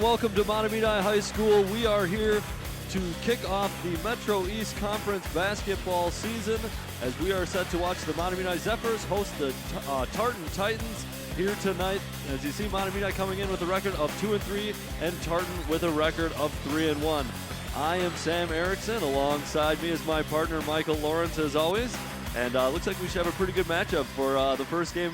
and welcome to Mahtomedi High School. We are here to kick off the Metro East Conference basketball season as we are set to watch the Mahtomedi Zephyrs host the Tartan Titans here tonight. As you see, Mahtomedi coming in with a record of 2-3 and Tartan with a record of 3-1. I am Sam Erickson. Alongside me is my partner Michael Lawrence, as always. And looks like we should have a pretty good matchup for the first game,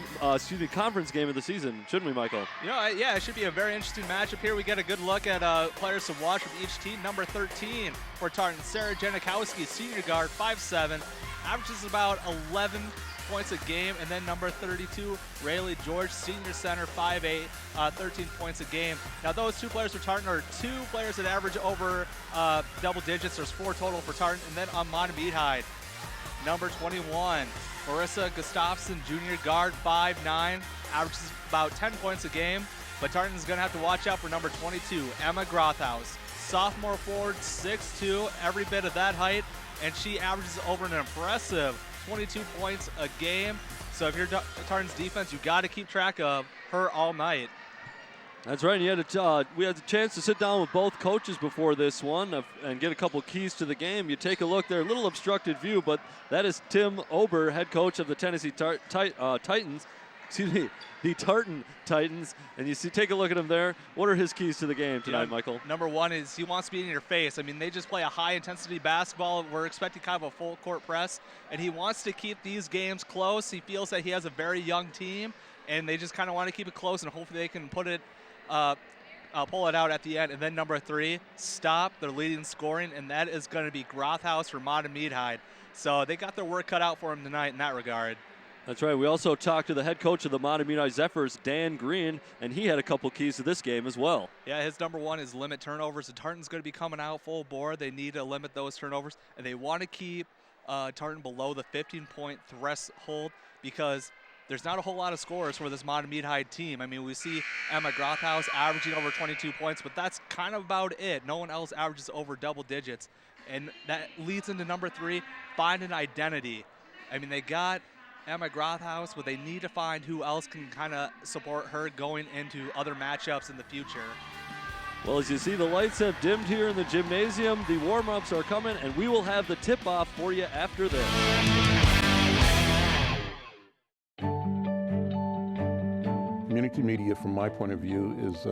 conference game of the season, shouldn't we, Michael? You know, yeah, it should be a very interesting matchup here. We get a good look at players to watch from each team. Number 13 for Tartan, Sarah Janikowski, senior guard, 5'7", averages about 11 points a game. And then number 32, Rayleigh George, senior center, 5'8", 13 points a game. Now, those two players for Tartan are two players that average over double digits. There's 4 total for Tartan. And then on Mahtomedi, number 21, Marissa Gustafson, junior guard, 5'9", averages about 10 points a game. But Tartan's going to have to watch out for number 22, Emma Grothaus, sophomore forward, 6'2", every bit of that height, and she averages over an impressive 22 points a game. So if you're Tartan's defense, you got to keep track of her all night. That's right. We had a chance to sit down with both coaches before this one and get a couple keys to the game. You take a look there, a little obstructed view, but that is Tim Ober, head coach of the Tennessee Titans. Excuse me, the Tartan Titans. And you see, take a look at him there. What are his keys to the game tonight, Michael? Number one is he wants to be in your face. I mean, they just play a high-intensity basketball. We're expecting kind of a full-court press, and he wants to keep these games close. He feels that he has a very young team, and they just kind of want to keep it close, and hopefully they can pull it out at the end. And then number 3, stop their leading scoring, and that is going to be Grothaus for Mahtomedi. So they got their work cut out for him tonight in that regard. That's right. We also talked to the head coach of the Mahtomedi Zephyrs, Dan Green, and he had a couple keys to this game as well. Yeah, his number 1 is limit turnovers. The Tartan's going to be coming out full bore. They need to limit those turnovers, and they want to keep Tartan below the 15-point threshold because there's not a whole lot of scores for this Mahtomedi team. I mean, we see Emma Grothaus averaging over 22 points, but that's kind of about it. No one else averages over double digits. And that leads into number 3, find an identity. I mean, they got Emma Grothaus, but they need to find who else can kind of support her going into other matchups in the future. Well, as you see, the lights have dimmed here in the gymnasium. The warm-ups are coming, and we will have the tip-off for you after this. Community media, from my point of view, is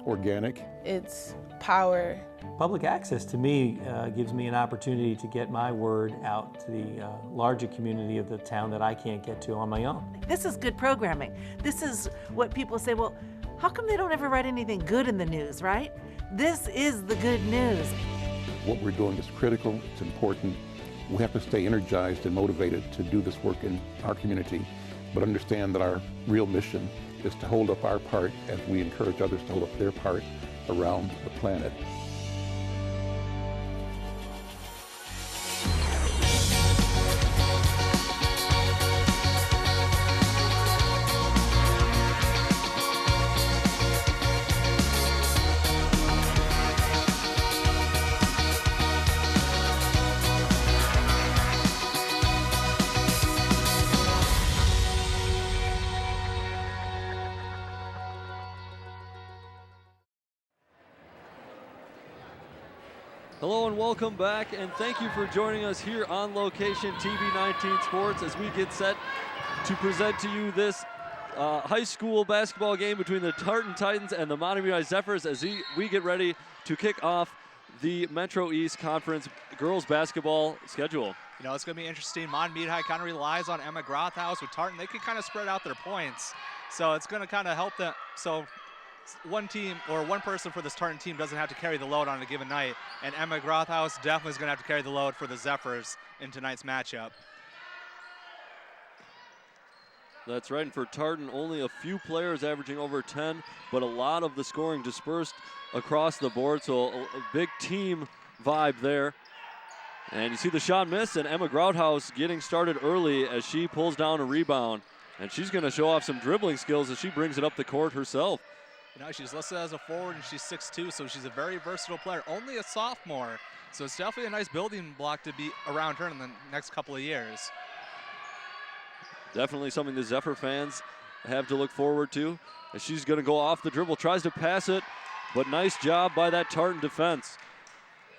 organic. It's power. Public access, to me, gives me an opportunity to get my word out to the larger community of the town that I can't get to on my own. This is good programming. This is what people say, well, how come they don't ever write anything good in the news, right? This is the good news. What we're doing is critical, it's important. We have to stay energized and motivated to do this work in our community, but understand that our real mission is to hold up our part as we encourage others to hold up their part around the planet. Hello and welcome back, and thank you for joining us here on location, TV19 Sports, as we get set to present to you this high school basketball game between the Tartan Titans and the Mahtomedi Zephyrs as we get ready to kick off the Metro East Conference girls basketball schedule. You know, it's going to be interesting. Mahtomedi kind of relies on Emma Grothaus. With Tartan, they can kind of spread out their points. So it's going to kind of help them. So one team or one person for this Tartan team doesn't have to carry the load on a given night, and Emma Grothaus definitely is going to have to carry the load for the Zephyrs in tonight's matchup. That's right, and for Tartan, only a few players averaging over 10, but a lot of the scoring dispersed across the board, so a big team vibe there. And you see the shot miss, and Emma Grothaus getting started early as she pulls down a rebound, and she's going to show off some dribbling skills as she brings it up the court herself. You know, she's listed as a forward, and she's 6'2", so she's a very versatile player. Only a sophomore, so it's definitely a nice building block to be around her in the next couple of years. Definitely something the Zephyr fans have to look forward to. As she's going to go off the dribble, tries to pass it but nice job by that Tartan defense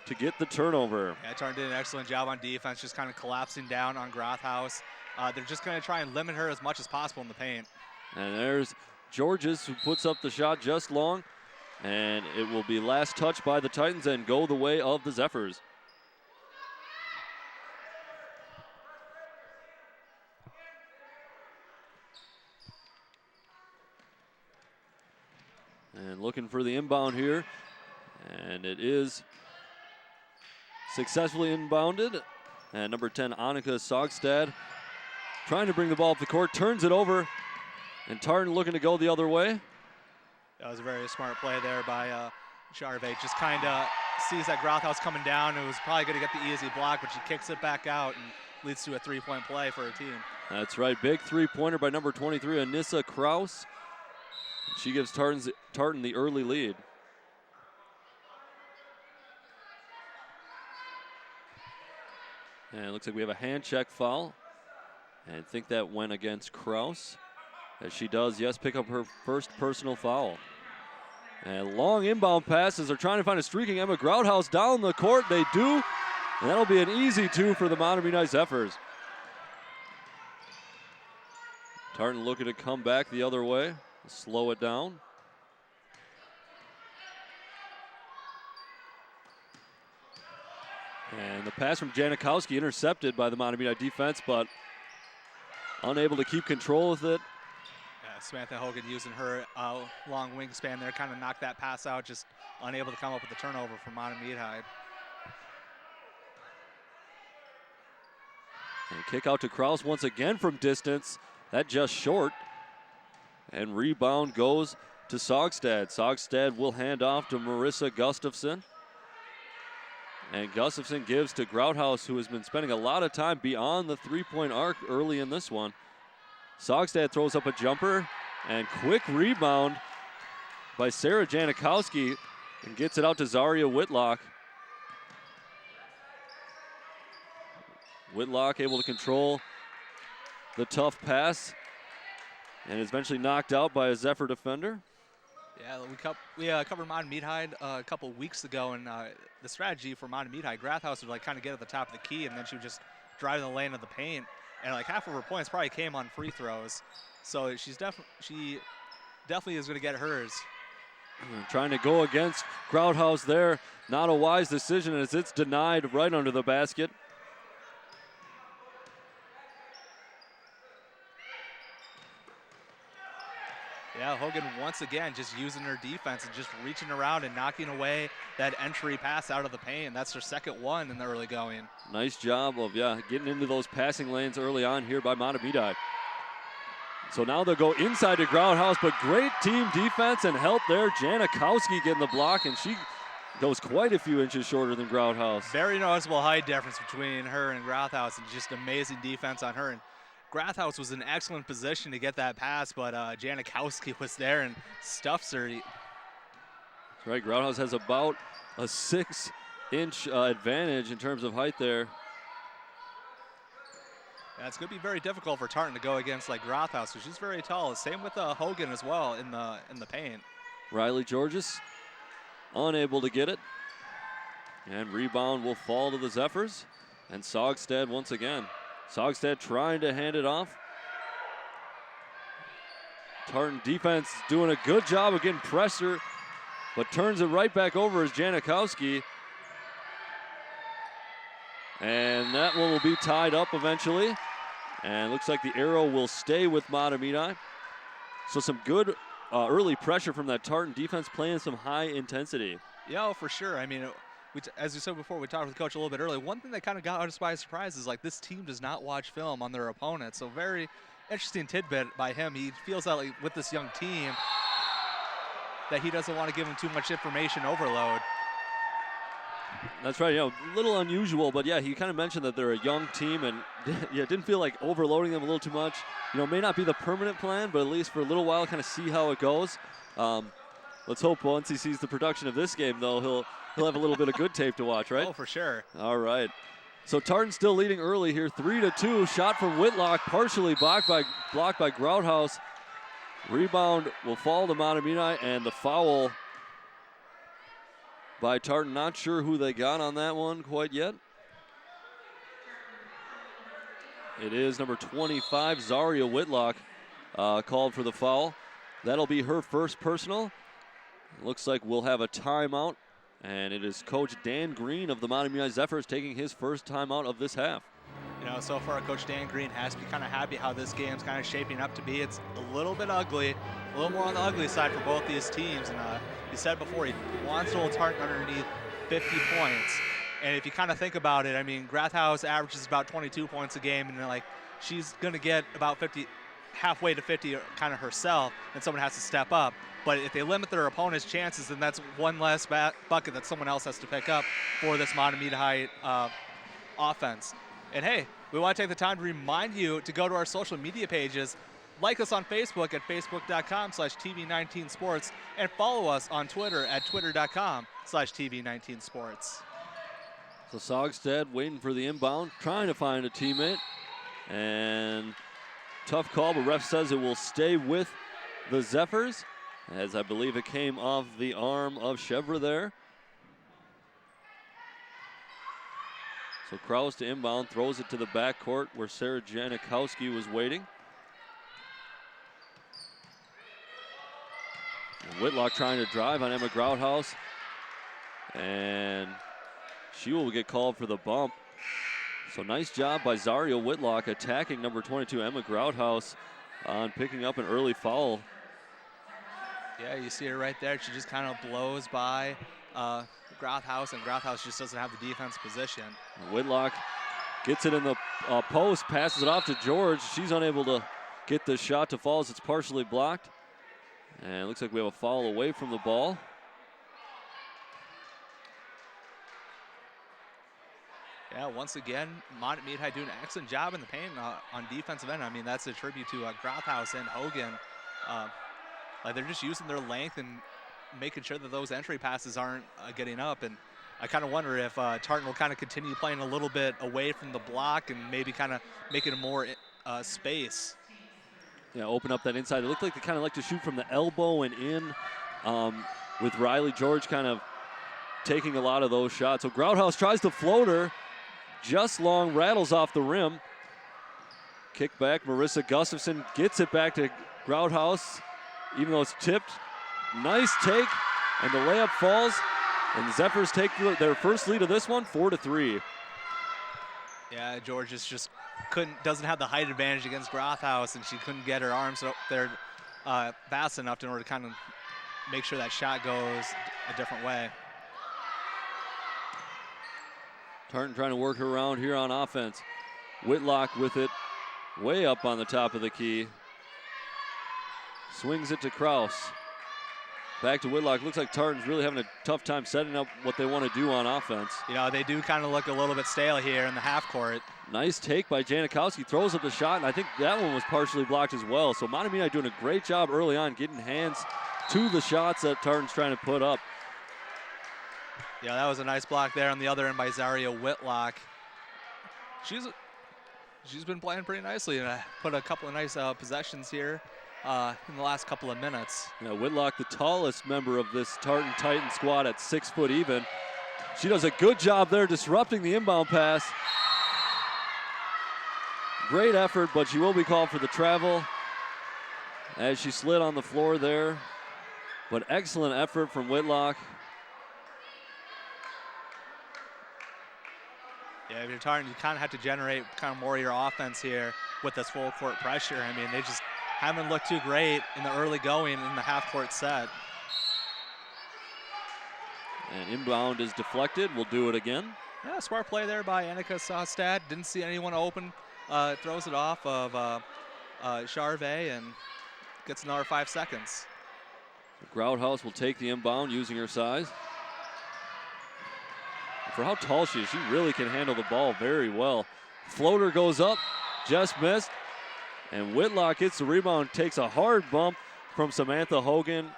to get the turnover. Yeah, Tartan did an excellent job on defense, just kind of collapsing down on Grothaus. They're just going to try and limit her as much as possible in the paint. And there's Georges, who puts up the shot just long, and it will be last touch by the Titans and go the way of the Zephyrs. And looking for the inbound here, and it is successfully inbounded. And number 10, Annika Sogstad, trying to bring the ball up the court, turns it over, and Tartan looking to go the other way. That was a very smart play there by Charvet. Just kind of sees that Grothaus coming down. It was probably going to get the easy block, but she kicks it back out and leads to a three-point play for her team. That's right, big three-pointer by number 23, Anissa Kraus. She gives Tartan the early lead. And it looks like we have a hand check foul. And I think that went against Kraus. As she does, yes, pick up her first personal foul. And long inbound passes are trying to find a streaking Emma Grouthouse down the court. They do. And that'll be an easy two for the Mahtomedi Zephyrs. Tartan looking to come back the other way. Slow it down. And the pass from Janikowski intercepted by the Mahtomedi defense, but unable to keep control with it. Yeah, Samantha Hogan using her long wingspan there, kind of knocked that pass out, just unable to come up with the turnover for Mahtomedi. And kick out to Kraus once again from distance. That just short. And rebound goes to Sogstad. Sogstad will hand off to Marissa Gustafson. And Gustafson gives to Grouthouse, who has been spending a lot of time beyond the three-point arc early in this one. Sogstad throws up a jumper, and quick rebound by Sarah Janikowski, and gets it out to Zaria Whitlock. Whitlock able to control the tough pass, and is eventually knocked out by a Zephyr defender. Yeah, we covered Mahtomedi a couple weeks ago, and the strategy for Mahtomedi, Grothaus would kind of get at the top of the key, and then she would just drive in the lane of the paint, and half of her points probably came on free throws. So she definitely is going to get hers. Trying to go against Grouthouse there, not a wise decision as it's denied right under the basket. Yeah, Hogan once again just using her defense and just reaching around and knocking away that entry pass out of the paint. That's her second one in the early going. Nice job of, getting into those passing lanes early on here by Mahtomedi. So now they'll go inside to Grouthouse, but great team defense and help there. Janikowski getting the block, and she goes quite a few inches shorter than Grouthouse. Very noticeable height difference between her and Grouthouse, and just amazing defense on her. And Grouthouse was in excellent position to get that pass, but Janikowski was there and stuffs her. That's right, Grouthouse has about a 6-inch advantage in terms of height there. Yeah, it's going to be very difficult for Tartan to go against Grothaus, because she's very tall. Same with Hogan as well in the paint. Riley Georges unable to get it. And rebound will fall to the Zephyrs. And Sogstad once again. Sogstad trying to hand it off. Tartan defense doing a good job of getting pressure, but turns it right back over as Janikowski. And that one will be tied up eventually. And looks like the arrow will stay with Mahtomedi. So some good early pressure from that Tartan defense, playing some high intensity. Yeah, for sure. I mean, as we said before, we talked with the coach a little bit earlier. One thing that kind of got us by surprise is this team does not watch film on their opponent. So very interesting tidbit by him. He feels that with this young team that he doesn't want to give them too much information overload. That's right, a little unusual, but he kind of mentioned that they're a young team, and didn't feel like overloading them a little too much. May not be the permanent plan, but at least for a little while, kind of see how it goes. Let's hope once he sees the production of this game, though, he'll have a little bit of good tape to watch, right? Oh, for sure. All right. So Tartan still leading early here, 3-2. Shot from Whitlock, partially blocked by Grouthouse. Rebound will fall to Mahtomedi, and the foul by Tartan. Not sure who they got on that one quite yet. It is number 25, Zaria Whitlock, called for the foul. That'll be her first personal. Looks like we'll have a timeout, and it is Coach Dan Green of the Mahtomedi Zephyrs taking his first timeout of this half. You know, so far Coach Dan Green has to be kind of happy how this game's kind of shaping up to be. It's a little bit ugly, a little more on the ugly side for both these teams. And he said before, he wants to hold Tartan underneath 50 points. And if you kind of think about it, I mean, Grathhouse averages about 22 points a game, and like she's going to get about 50, halfway to 50 kind of herself, and someone has to step up. But if they limit their opponent's chances, then that's one less bucket that someone else has to pick up for this Mahtomedi High offense. And hey, we want to take the time to remind you to go to our social media pages, like us on Facebook at facebook.com/TV19sports, and follow us on Twitter at twitter.com/TV19sports. So Sogstead waiting for the inbound, trying to find a teammate. And tough call, but ref says it will stay with the Zephyrs, as I believe it came off the arm of Chevra there. So Kraus to inbound, throws it to the backcourt where Sarah Janikowski was waiting. And Whitlock trying to drive on Emma Grouthouse. And she will get called for the bump. So nice job by Zaria Whitlock attacking number 22, Emma Grouthouse, on picking up an early foul. Yeah, you see her right there. She just kind of blows by Grouthouse, and Grouthouse just doesn't have the defense position. Whitlock gets it in the post, passes it off to George. She's unable to get the shot to fall as it's partially blocked. And it looks like we have a foul away from the ball. Yeah, once again, Mahtomedi High doing an excellent job in the paint on defensive end. I mean, that's a tribute to Grouthouse and Hogan. Like they're just using their length and making sure that those entry passes aren't getting up. And I kind of wonder if Tartan will kind of continue playing a little bit away from the block and maybe kind of make it a more space. Yeah, open up that inside. It looked like they kind of like to shoot from the elbow and in, with Riley George kind of taking a lot of those shots. So Grouthouse tries the floater. Just long, rattles off the rim. Kick back, Marissa Gustafson gets it back to Grouthouse, even though it's tipped. Nice take, and the layup falls, and the Zephyrs take their first lead of this one, 4-3. Yeah, George just doesn't have the height advantage against Grouthouse, and she couldn't get her arms up there fast enough in order to kind of make sure that shot goes a different way. Tartan trying to work her around here on offense. Whitlock with it way up on the top of the key. Swings it to Kraus. Back to Whitlock. Looks like Tartan's really having a tough time setting up what they want to do on offense. You know, they do kind of look a little bit stale here in the half court. Nice take by Janikowski. Throws up the shot, and I think that one was partially blocked as well. So Mahtomedi doing a great job early on getting hands to the shots that Tartan's trying to put up. Yeah, that was a nice block there on the other end by Zaria Whitlock. She's been playing pretty nicely, and put a couple of nice possessions here in the last couple of minutes. Yeah, Whitlock, the tallest member of this Tartan Titan squad at 6 foot even. She does a good job there disrupting the inbound pass. Great effort, but she will be called for the travel as she slid on the floor there. But excellent effort from Whitlock. Yeah, if you're Tartan, you kind of have to generate kind of more of your offense here with this full court pressure. I mean, they just haven't looked too great in the early going in the half court set. And inbound is deflected. We'll do it again. Yeah, smart play there by Annika Sostad. Didn't see anyone open. Throws it off of Charvet and gets another 5 seconds. Grouthouse will take the inbound using her size. For how tall she is, she really can handle the ball very well. Floater goes up, just missed. And Whitlock gets the rebound, takes a hard bump from Samantha Hogan,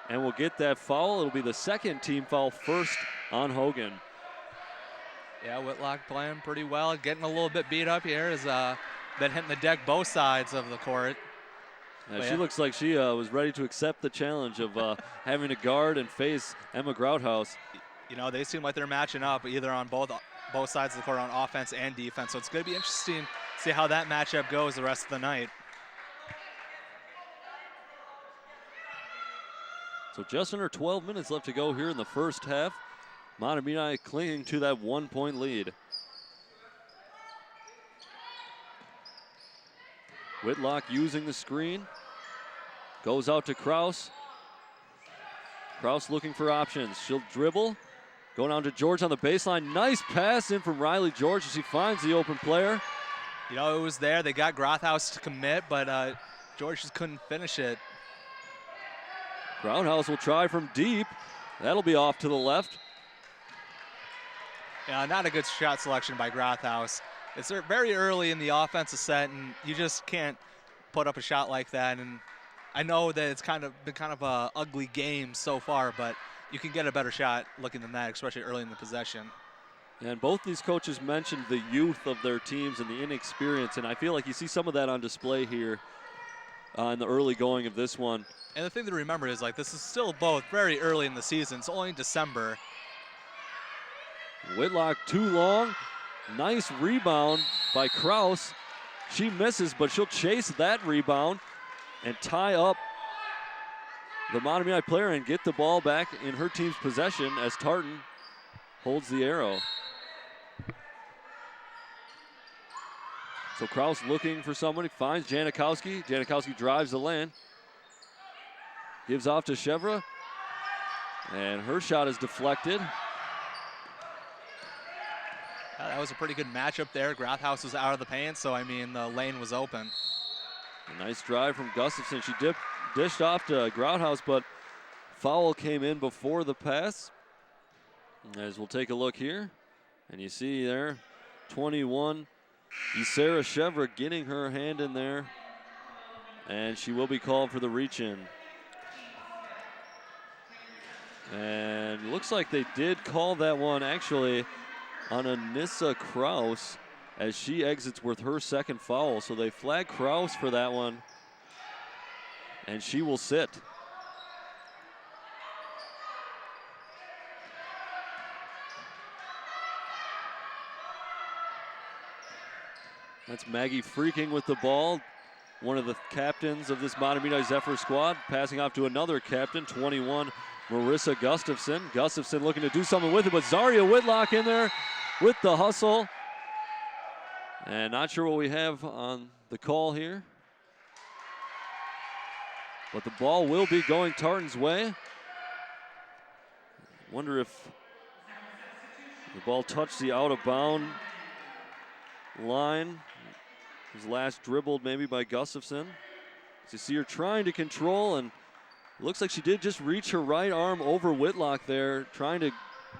and will get that foul. It'll be the second team foul, first on Hogan. Yeah, Whitlock playing pretty well. Getting a little bit beat up here. Has been hitting the deck both sides of the court. She looks like she was ready to accept the challenge of having to guard and face Emma Grouthouse. You know, they seem like they're matching up either on both sides of the court on offense and defense. So it's going to be interesting to see how that matchup goes the rest of the night. So just under 12 minutes left to go here in the first half. Mahtomedi clinging to that 1-point lead. Whitlock using the screen. Goes out to Kraus. Kraus looking for options. She'll dribble. Going on to George on the baseline. Nice pass in from Riley George as she finds the open player. You know, it was there. They got Grothaus to commit, but George just couldn't finish it. Groundhouse will try from deep. That'll be off to the left. Yeah, not a good shot selection by Grothaus. It's very early in the offensive set, and you just can't put up a shot like that. And I know that it's been kind of a ugly game so far, but you can get a better shot looking than that, especially early in the possession. And both these coaches mentioned the youth of their teams and the inexperience, and I feel like you see some of that on display here in the early going of this one. And the thing to remember is, like, this is still both very early in the season. It's only December. Whitlock too long. Nice rebound by Kraus. She misses, but she'll chase that rebound and tie up the Mahtomedi player and get the ball back in her team's possession as Tartan holds the arrow. So Kraus looking for somebody, finds Janikowski. Janikowski drives the lane. Gives off to Chevra. And her shot is deflected. That was a pretty good matchup there. Grothaus was out of the paint, so, I mean, the lane was open. A nice drive from Gustafson. She dished off to Grouthouse, but foul came in before the pass. As we'll take a look here. And you see there, 21, Sarah Chevra getting her hand in there. And she will be called for the reach-in. And looks like they did call that one actually on Anissa Kraus as she exits with her second foul. So they flag Kraus for that one, and she will sit. That's Maggie Freaking with the ball, one of the captains of this Mahtomedi Zephyr squad, passing off to another captain, 21, Marissa Gustafson. Gustafson looking to do something with it, but Zaria Whitlock in there with the hustle. And not sure what we have on the call here. But the ball will be going Tartan's way. Wonder if the ball touched the out-of-bound line. It was last dribbled maybe by Gustafson. So you see her trying to control, and looks like she did just reach her right arm over Whitlock there, trying to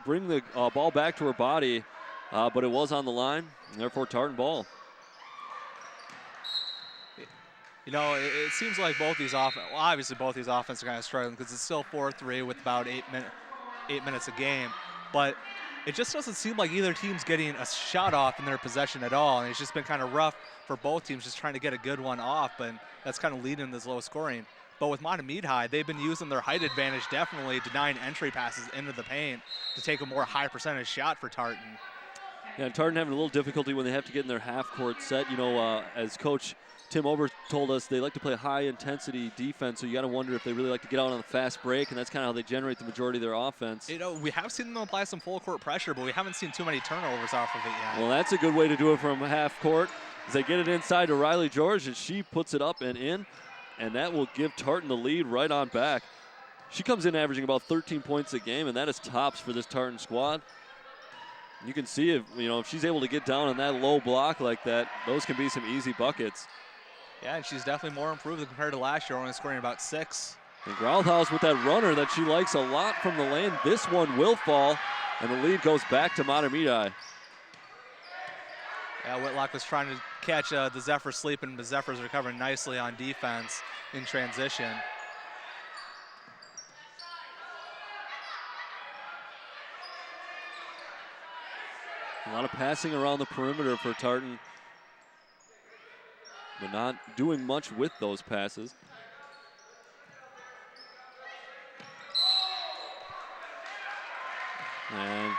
bring the ball back to her body, but it was on the line, and therefore Tartan ball. You know, it seems like obviously both these offenses are kind of struggling because it's still 4-3 with about 8 minutes a game, but it just doesn't seem like either team's getting a shot off in their possession at all, and it's just been kind of rough for both teams just trying to get a good one off, but that's kind of leading to this low scoring. But with Mahtomedi, they've been using their height advantage, definitely denying entry passes into the paint to take a more high percentage shot for Tartan. Yeah, and Tartan having a little difficulty when they have to get in their half-court set. You know, as Coach Tim Ober told us, they like to play high-intensity defense, so you got to wonder if they really like to get out on the fast break, and that's kind of how they generate the majority of their offense. You know, we have seen them apply some full-court pressure, but we haven't seen too many turnovers off of it yet. Well, that's a good way to do it from half-court, as they get it inside to Riley George, and she puts it up and in, and that will give Tartan the lead right on back. She comes in averaging about 13 points a game, and that is tops for this Tartan squad. You can see if she's able to get down on that low block like that, those can be some easy buckets. Yeah, and she's definitely more improved compared to last year, only scoring about 6. And Grouthouse with that runner that she likes a lot from the lane. This one will fall, and the lead goes back to Mahtomedi. Yeah, Whitlock was trying to catch the Zephyr sleeping, but Zephyr's recovering nicely on defense in transition. A lot of passing around the perimeter for Tartan, but not doing much with those passes. And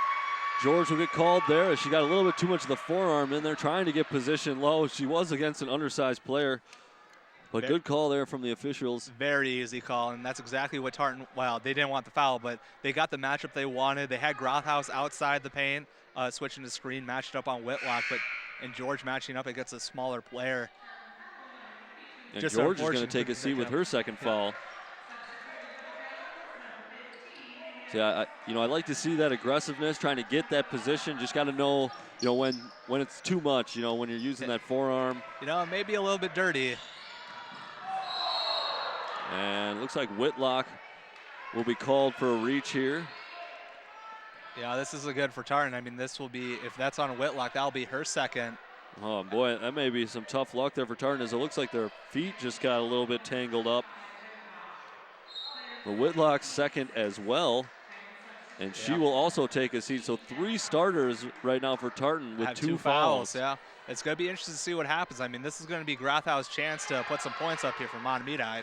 George will get called there as she got a little bit too much of the forearm in there, trying to get position low. She was against an undersized player, but good call there from the officials. Very easy call, and that's exactly what Tartan, well, they didn't want the foul, but they got the matchup they wanted. They had Grothaus outside the paint, switching to screen, matched up on Whitlock, and George matching up against a smaller player. And George is going to take a seat with her second foul. So I like to see that aggressiveness, trying to get that position. Just got to know, when it's too much, when you're using that forearm. It may be a little bit dirty. And it looks like Whitlock will be called for a reach here. Yeah, this is a good for Tartan. I mean, this will be, if that's on Whitlock, that'll be her second. Oh, boy, that may be some tough luck there for Tartan, as it looks like their feet just got a little bit tangled up. But Whitlock's second as well. And she will also take a seat. So 3 starters right now for Tartan with 2 fouls. Yeah, it's going to be interesting to see what happens. I mean, this is going to be Grothaus' chance to put some points up here for Mahtomedi.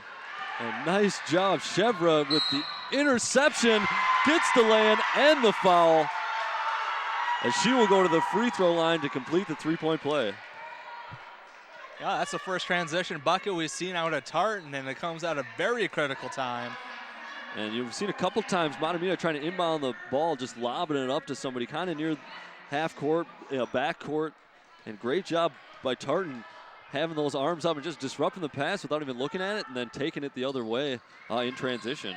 And nice job, Chevra with the interception, gets the land and the foul, as she will go to the free throw line to complete the 3-point play. Yeah, that's the first transition bucket we've seen out of Tartan, and it comes at a very critical time. And you've seen a couple times Mahtomedi trying to inbound the ball, just lobbing it up to somebody kind of near half court, back court. And great job by Tartan having those arms up and just disrupting the pass without even looking at it, and then taking it the other way in transition.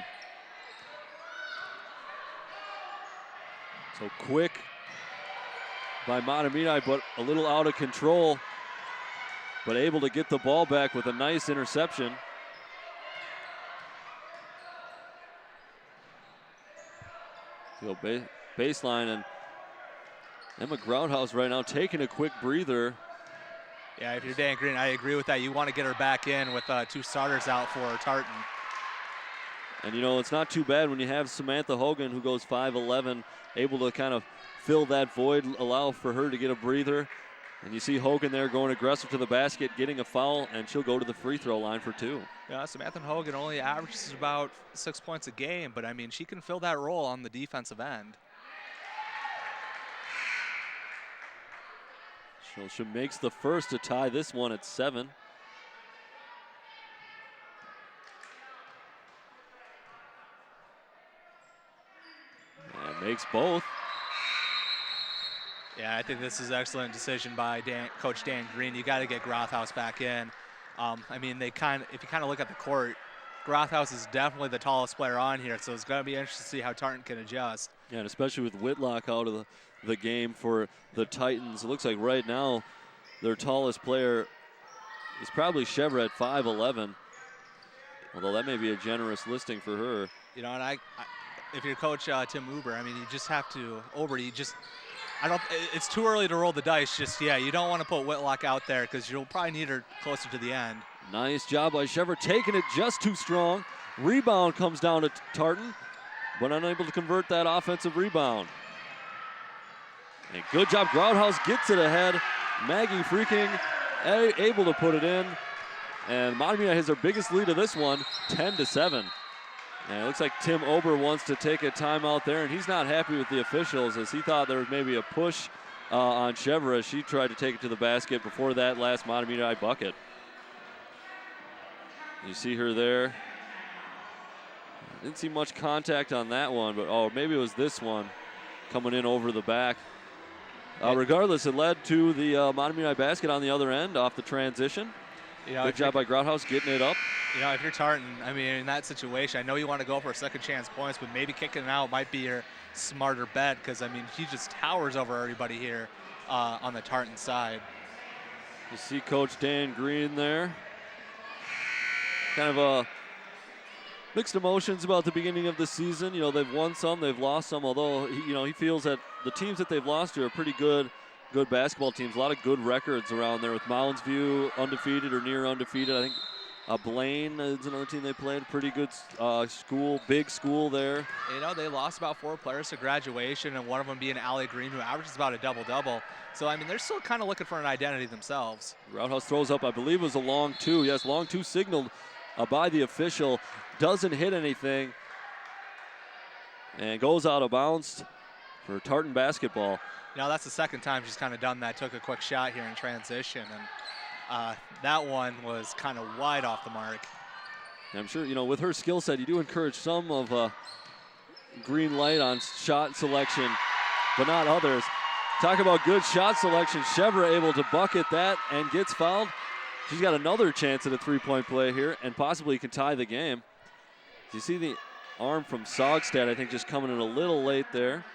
So quick by Mahtomedi, but a little out of control, but able to get the ball back with a nice interception. Baseline, and Emma Groundhouse right now taking a quick breather. Yeah, if you're Dan Green, I agree with that. You want to get her back in with 2 starters out for Tartan. And it's not too bad when you have Samantha Hogan, who goes 5'11", able to kind of fill that void, allow for her to get a breather. And you see Hogan there going aggressive to the basket, getting a foul, and she'll go to the free throw line for 2. Yeah, Samantha Hogan only averages about 6 points a game, but I mean, she can fill that role on the defensive end. So she makes the first to tie this one at 7. And makes both. Yeah, I think this is an excellent decision by Coach Dan Green. You got to get Grothaus back in. I mean, if you kind of look at the court, Grothaus is definitely the tallest player on here, so it's going to be interesting to see how Tartan can adjust. Yeah, and especially with Whitlock out of the game for the Titans. It looks like right now their tallest player is probably Chevra at 5'11", although that may be a generous listing for her. And if you're Coach Tim Uber, I mean, you just have to, it's too early to roll the dice just yet. You don't want to put Whitlock out there because you'll probably need her closer to the end. Nice job by Chevra, taking it just too strong. Rebound comes down to Tartan, but unable to convert that offensive rebound. And good job, Groundhouse gets it ahead. Maggie Freaking able to put it in. And Mahtomedi has their biggest lead of this one, 10-7. And it looks like Tim Ober wants to take a timeout there, and he's not happy with the officials, as he thought there was maybe a push on Chevra as she tried to take it to the basket before that last Mahtomedi bucket. You see her there. Didn't see much contact on that one, but maybe it was this one coming in over the back. Regardless, it led to the Mahtomedi basket on the other end off the transition. Good job by Groundhouse getting it up. If you're Tartan, I mean, in that situation, I know you want to go for a second chance points, but maybe kicking it out might be your smarter bet because, I mean, he just towers over everybody here on the Tartan side. You see Coach Dan Green there. Kind of mixed emotions about the beginning of the season. They've won some, they've lost some, although, he feels that the teams that they've lost to are pretty good basketball teams. A lot of good records around there with Mounds View undefeated or near undefeated. I think Blaine is another team they played. Pretty good big school there. They lost about 4 players to graduation, and one of them being Allie Green, who averages about a double-double. So, I mean, they're still kind of looking for an identity themselves. Roundhouse throws up, I believe it was a long 2. Yes, long 2 signaled by the official. Doesn't hit anything and goes out of bounds. for Tartan basketball. Now that's the second time she's kind of done that. Took a quick shot here in transition, and that one was kind of wide off the mark. And I'm sure, with her skill set, you do encourage some of green light on shot selection, but not others. Talk about good shot selection. Chevra able to bucket that and gets fouled. She's got another chance at a three-point play here and possibly can tie the game. You see the arm from Sogstad, I think, just coming in a little late there.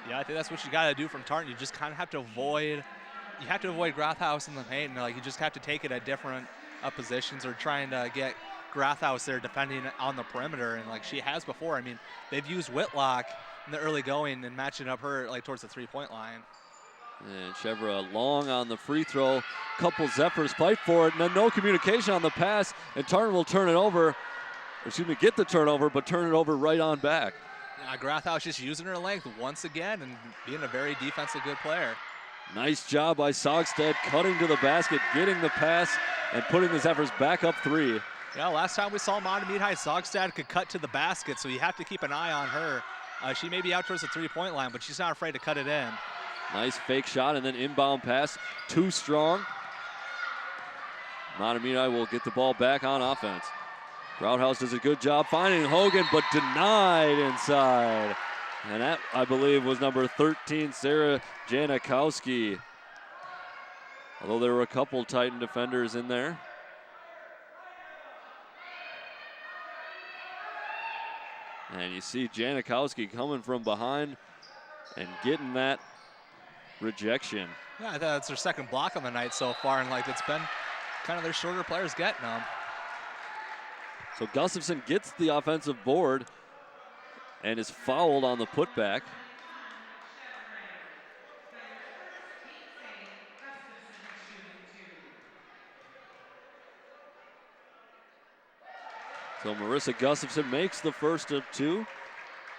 Yeah, I think that's what you got to do from Tartan. You just kind of have to avoid. You have to avoid Grathaus in the paint, and you just have to take it at different positions or trying to get Grathaus there defending on the perimeter, and she has before. I mean, they've used Whitlock in the early going and matching up her towards the three-point line. And Chevra long on the free throw. Couple Zephyrs fight for it, and then no communication on the pass, and Tartan will turn it over. Get the turnover, but turn it over right on back. Grathaus just using her length once again and being a very defensive good player. Nice job by Sogstad, cutting to the basket, getting the pass, and putting the Zephyrs back up 3. Yeah, last time we saw Mahtomedi High, Sogstad could cut to the basket, so you have to keep an eye on her. She may be out towards the three-point line, but she's not afraid to cut it in. Nice fake shot and then inbound pass, too strong. Mahtomedi will get the ball back on offense. Grouthouse does a good job finding Hogan, but denied inside. And that, I believe, was number 13, Sarah Janikowski. Although there were a couple Titan defenders in there. And you see Janikowski coming from behind and getting that rejection. Yeah, I thought that's their second block on the night so far, and it's been kind of their shorter players getting them. So Gustafson gets the offensive board and is fouled on the putback. So Marissa Gustafson makes the first of 2.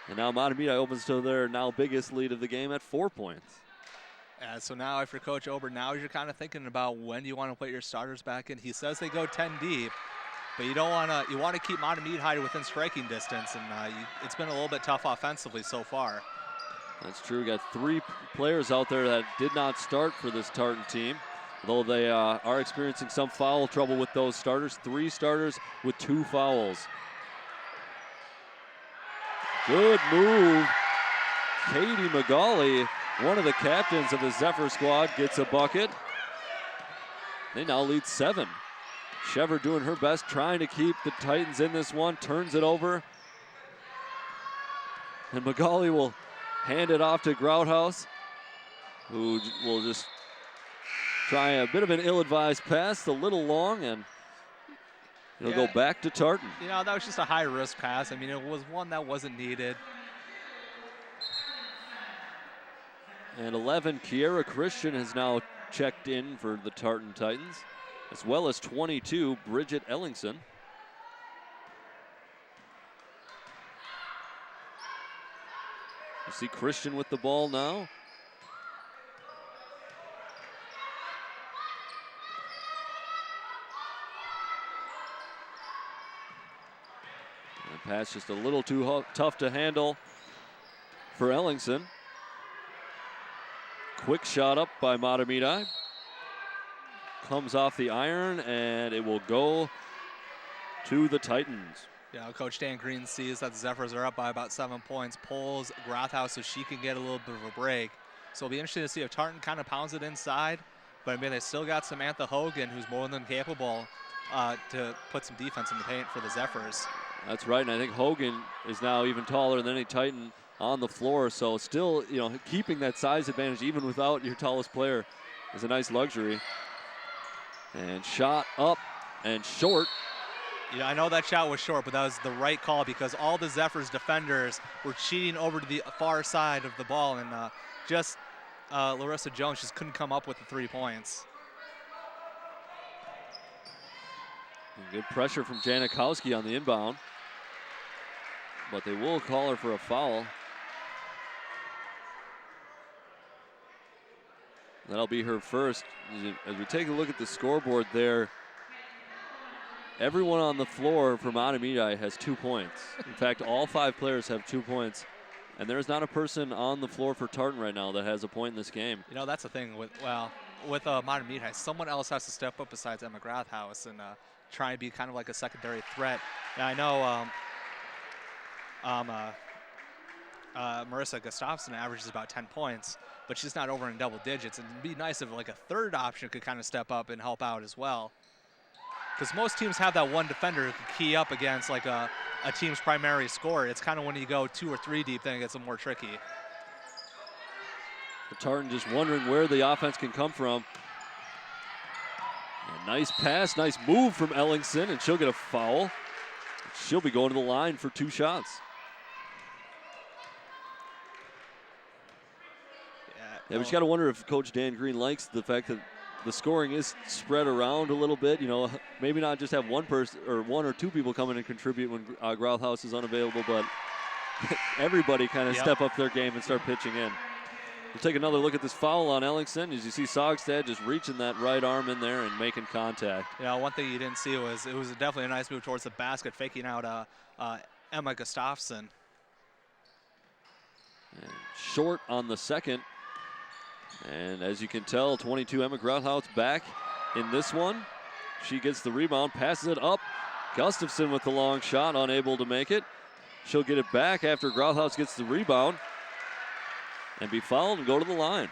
And now Mahtomedi opens to their now biggest lead of the game at 4 points. So now if you're Coach Ober, now you're kind of thinking about when do you want to put your starters back in. He says they go 10 deep. But you don't want to. You want to keep Mahtomedi High within striking distance, and it's been a little bit tough offensively so far. That's true. We got 3 players out there that did not start for this Tartan team, though they are experiencing some foul trouble with those starters. 3 starters with 2 fouls. Good move. Katie Magali, one of the captains of the Zephyr squad, gets a bucket. They now lead 7. Chevra doing her best, trying to keep the Titans in this one, turns it over. And Magali will hand it off to Grouthouse, who will just try a bit of an ill-advised pass, a little long, and it'll go back to Tartan. That was just a high-risk pass. I mean, it was one that wasn't needed. And 11, Kiera Christian has now checked in for the Tartan Titans, as well as 22, Bridget Ellingson. You see Christian with the ball now. And the pass just a little too tough to handle for Ellingson. Quick shot up by Mahtomedi. Comes off the iron, and it will go to the Titans. Yeah, Coach Dan Green sees that the Zephyrs are up by about 7 points, pulls Grathaus so she can get a little bit of a break. So it'll be interesting to see if Tartan kind of pounds it inside. But I mean, they still got Samantha Hogan, who's more than capable to put some defense in the paint for the Zephyrs. That's right, and I think Hogan is now even taller than any Titan on the floor. So still, keeping that size advantage even without your tallest player is a nice luxury. And shot up and short. I know that shot was short, but that was the right call because all the Zephyrs defenders were cheating over to the far side of the ball, and Larissa Jones just couldn't come up with the 3 points. And good pressure from Janikowski on the inbound, but they will call her for a foul. That'll be her first. As we take a look at the scoreboard there, everyone on the floor for Mahtomedi has 2 points. In fact, all 5 players have 2 points And there's not a person on the floor for Tartan right now that has a point in this game. You know, that's the thing with Mahtomedi High. Someone else has to step up besides Emma Grathouse and try and be kind of like a secondary threat. And I know Marissa Gustafson averages about 10 points, but she's not over in double digits. And it'd be nice if like a third option could kind of step up and help out as well. Because most teams have that one defender who can key up against like a team's primary scorer. It's kind of when you go 2 or 3 deep, then it gets a more tricky. Tartan just wondering where the offense can come from. A nice pass, nice move from Ellingson, and she'll get a foul. She'll be going to the line for 2 shots. Yeah, but you got to wonder if Coach Dan Green likes the fact that the scoring is spread around a little bit. You know, maybe not just have one person or 1 or 2 people come in and contribute when Grathouse is unavailable, but everybody kind of step up their game and start pitching in. We'll take another look at this foul on Ellingson. As you see Sogstad just reaching that right arm in there and making contact. You know, one thing you didn't see was it was definitely a nice move towards the basket, faking out Emma Gustafson. And short on the second. And as you can tell, 22 Emma Grathouse back in this one. She gets the rebound, passes it up. Gustafson with the long shot, unable to make it. She'll get it back after Grathouse gets the rebound and be fouled and go to the line.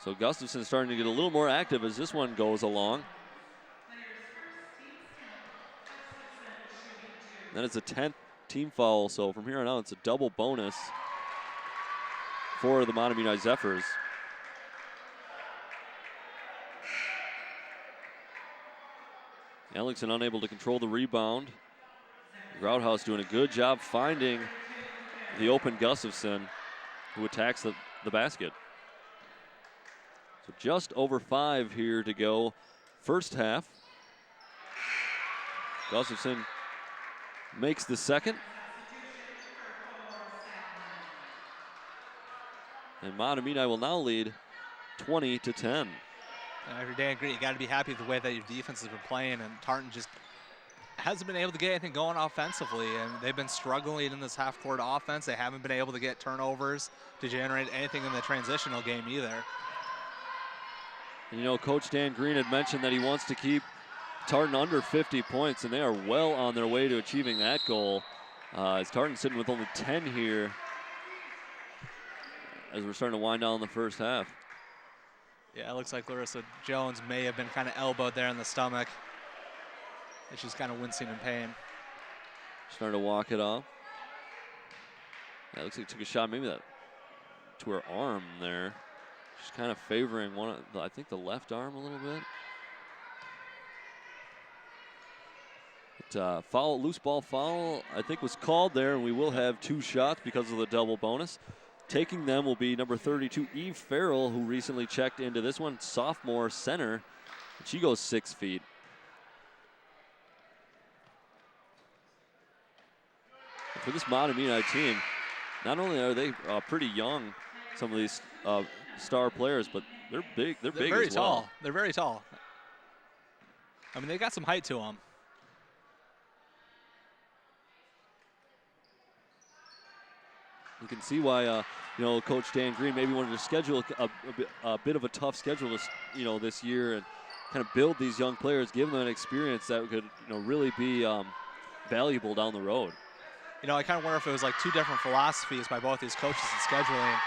So Gustafson starting to get a little more active as this one goes along. Then it's a 10th team foul, so from here on out it's a double bonus for the Mahtomedi Zephyrs. Ellingson unable to control the rebound. Grouthouse doing a good job finding the open Gustafson, who attacks the basket. So just over 5 here to go. First half. Gustafson makes the second. And Mahtomedi will now lead 20-10. After Dan Green, you got to be happy with the way that your defense has been playing, and Tartan just hasn't been able to get anything going offensively, and they've been struggling in this half-court offense. They haven't been able to get turnovers to generate anything in the transitional game either. And you know, Coach Dan Green had mentioned that he wants to keep Tartan under 50 points, and they are well on their way to achieving that goal. As Tartan sitting with only 10 here as we're starting to wind down the first half. Yeah, it looks like Larissa Jones may have been kind of elbowed there in the stomach. And she's kind of wincing in pain. Starting to walk it off. Yeah, looks like he took a shot, maybe that to her arm there. She's kind of favoring I think the left arm a little bit. But foul, loose ball foul, I think was called there, and we will have 2 shots because of the double bonus. Taking them will be number 32, Eve Farrell, who recently checked into this one, sophomore center. And she goes 6 feet. And for this Mahtomedi team, not only are they pretty young, some of these star players, but they're big. They're big very as well. tall. They're very tall. I mean, they got some height to them. You can see why, you know, Coach Dan Green maybe wanted to schedule a bit of a tough schedule, this year, and kind of build these young players, give them an experience that could, really be valuable down the road. You know, I kind of wonder if it was like 2 different philosophies by both these coaches in scheduling.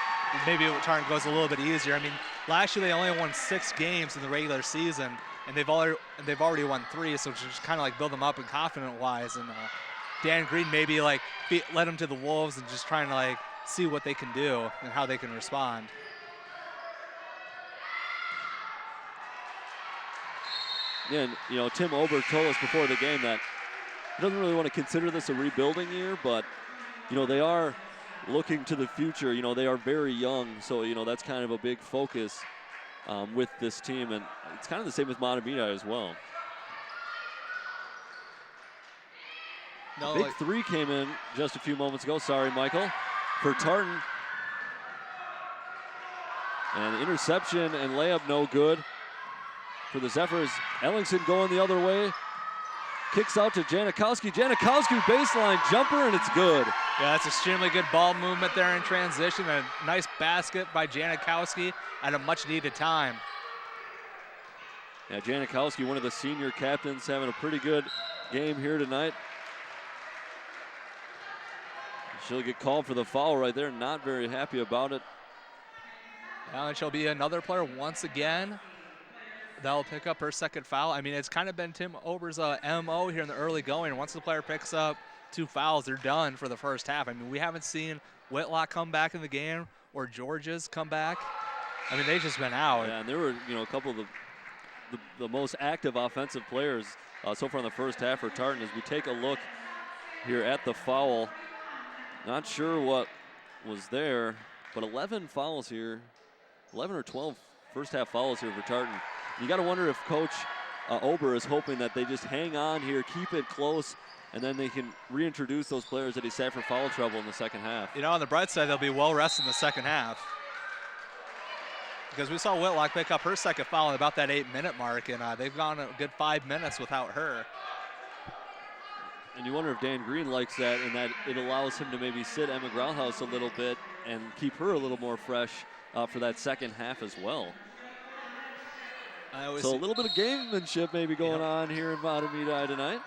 Maybe Tartan goes a little bit easier. I mean, last year they only won 6 games in the regular season, and they've already won 3, so just kind of like build them up and confident-wise. And Dan Green maybe like led them to the Wolves and just trying to like see what they can do and how they can respond. Yeah, and Tim Oberg told us before the game that he doesn't really want to consider this a rebuilding year, but they are looking to the future. They are very young, so that's kind of a big focus with this team, and it's kind of the same with Mahtomedi as well. Big 3 came in just a few moments ago. Sorry, Michael. For Tartan. And interception and layup no good for the Zephyrs. Ellingson going the other way. kicks out to Janikowski. Janikowski baseline jumper, and it's good. Yeah, that's extremely good ball movement there in transition. A nice basket by Janikowski at a much-needed time. Yeah, Janikowski, one of the senior captains, having a pretty good game here tonight. She'll get called for the foul right there. Not very happy about it. Well, and she'll be another player once again. That'll pick up her second foul. I mean, it's kind of been Tim Ober's MO here in the early going. Once the player picks up 2 fouls, they're done for the first half. I mean, we haven't seen Whitlock come back in the game or George's come back. I mean, they've just been out. Yeah, and there were, a couple of the most active offensive players so far in the first half for Tartan. As we take a look here at the foul, not sure what was there, but 11 fouls here, 11 or 12 first half fouls here for Tartan. You got to wonder if Coach Ober is hoping that they just hang on here, keep it close, and then they can reintroduce those players that he sat for foul trouble in the second half. On the bright side, they'll be well rested in the second half. Because we saw Whitlock pick up her second foul at about that 8-minute mark, and they've gone a good 5 minutes without her. And you wonder if Dan Green likes that, and that it allows him to maybe sit Emma Grauhaus a little bit and keep her a little more fresh for that second half as well. So a little bit of gamemanship maybe going on here in Mahtomedi tonight.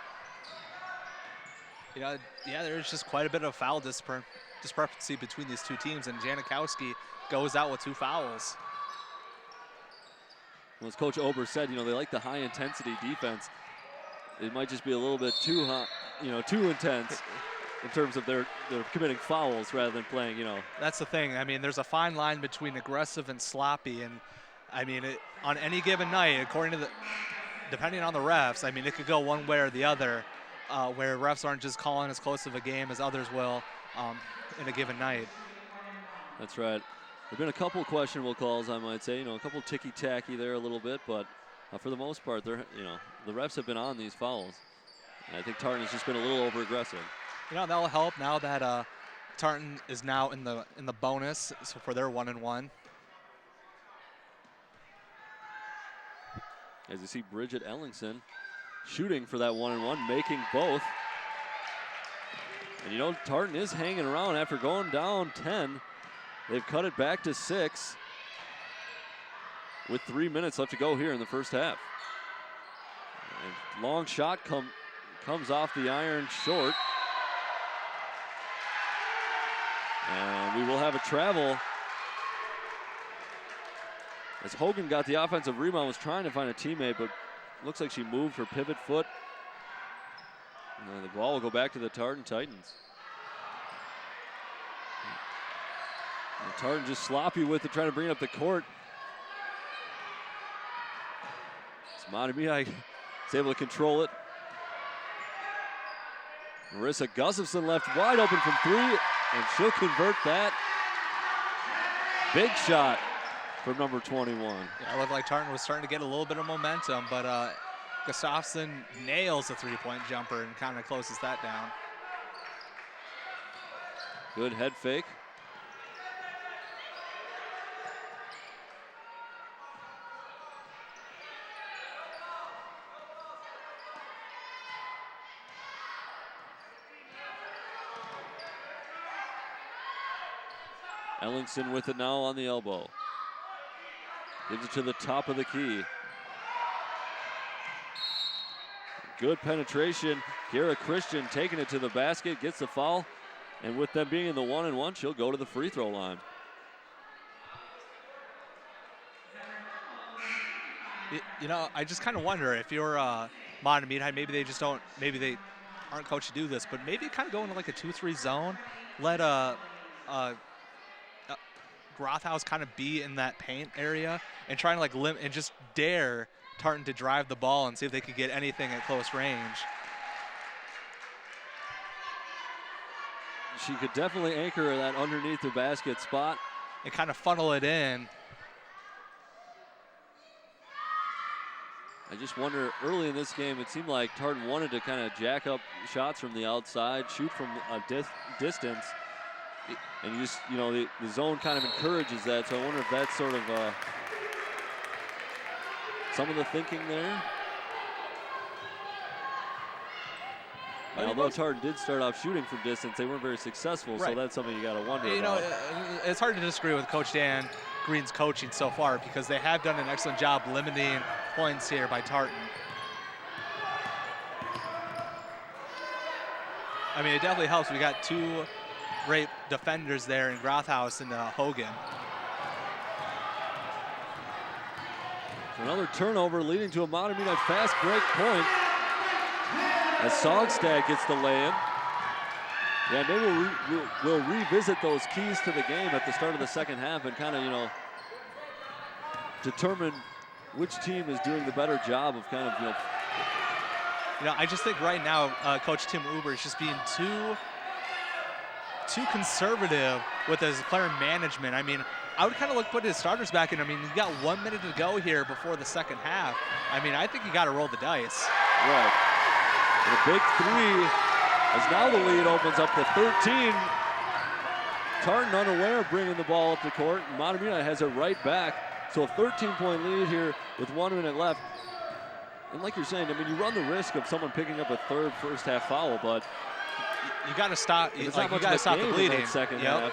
Yeah, there's just quite a bit of foul discrepancy between these two teams, and Janikowski goes out with 2 fouls. Well, as Coach Ober said, they like the high-intensity defense. It might just be a little bit too hot, too intense in terms of they're committing fouls rather than playing, That's the thing. I mean, there's a fine line between aggressive and sloppy, and I mean, on any given night, depending on the refs, I mean, it could go one way or the other, where refs aren't just calling as close of a game as others will in a given night. That's right. There've been a couple questionable calls, I might say. A couple ticky-tacky there a little bit, but for the most part, the refs have been on these fouls. And I think Tartan has just been a little over-aggressive. That'll help now that Tartan is now in the bonus, so for their 1-1. As you see Bridget Ellingson shooting for that 1-1, making both. And Tartan is hanging around after going down 10. They've cut it back to 6 with 3 minutes left to go here in the first half. And long shot comes off the iron short. And we will have a travel. As Hogan got the offensive rebound, was trying to find a teammate, but looks like she moved her pivot foot. And the ball will go back to the Tartan Titans. And Tartan just sloppy with it, trying to bring it up the court. Mahtomedi is able to control it. Marissa Gustafson left wide open from 3, and she'll convert that. Big shot from number 21. Yeah, it looked like Tartan was starting to get a little bit of momentum, but Gustafson nails the 3-point jumper and kind of closes that down. Good head fake. Ellingson with it now on the elbow. Gives it to the top of the key. Good penetration. Kara Christian taking it to the basket, gets the foul. And with them being in the 1-1, she'll go to the free throw line. I just kind of wonder if you're Mahtomedi, maybe they aren't coached to do this, but maybe kind of go into like a 2-3 zone, let Grothaus kind of be in that paint area and try to and just dare Tartan to drive the ball and see if they could get anything at close range. She could definitely anchor that underneath the basket spot and kind of funnel it in. I just wonder, early in this game, it seemed like Tartan wanted to kind of jack up shots from the outside, shoot from a distance. And you just, the zone kind of encourages that. So I wonder if that's sort of some of the thinking there. Although Tartan did start off shooting from distance, they weren't very successful, so that's something you got to wonder about. It's hard to disagree with Coach Dan Green's coaching so far because they have done an excellent job limiting points here by Tartan. I mean, it definitely helps. We got two great defenders there in Grothaus and Hogan. Another turnover leading to a Mahtomedi fast break point as Sogstad gets the lay-in. Yeah, maybe we'll revisit those keys to the game at the start of the second half and kind of, determine which team is doing the better job of kind of, I just think right now Coach Tim Uber is just being too conservative with his player management. I mean, I would kind of put his starters back in. I mean, you got 1 minute to go here before the second half. I mean, I think you got to roll the dice. Right. And a big three as now the lead opens up to 13. Tartan unaware of bringing the ball up the court. And Mahtomedi has it right back. So a 13-point lead here with 1 minute left. And like you're saying, I mean, you run the risk of someone picking up a third first half foul, but you got to stop. You got to stop the bleeding. Second half.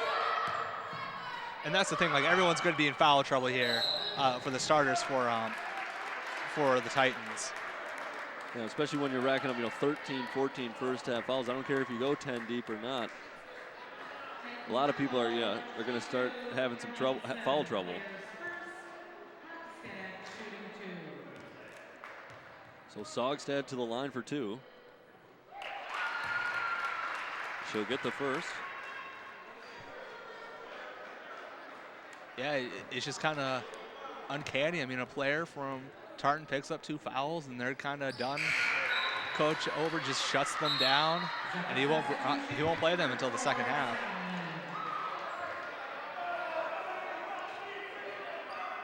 And that's the thing. Like everyone's going to be in foul trouble here for the starters for the Titans. Yeah, especially when you're racking up, 13, 14 first half fouls. I don't care if you go 10 deep or not. A lot of people are going to start having some foul trouble. So Sogstad to the line for two. She'll get the first. Yeah, it's just kind of uncanny. I mean, a player from Tartan picks up 2 fouls and they're kind of done. Coach Ober just shuts them down, and he won't play them until the second half.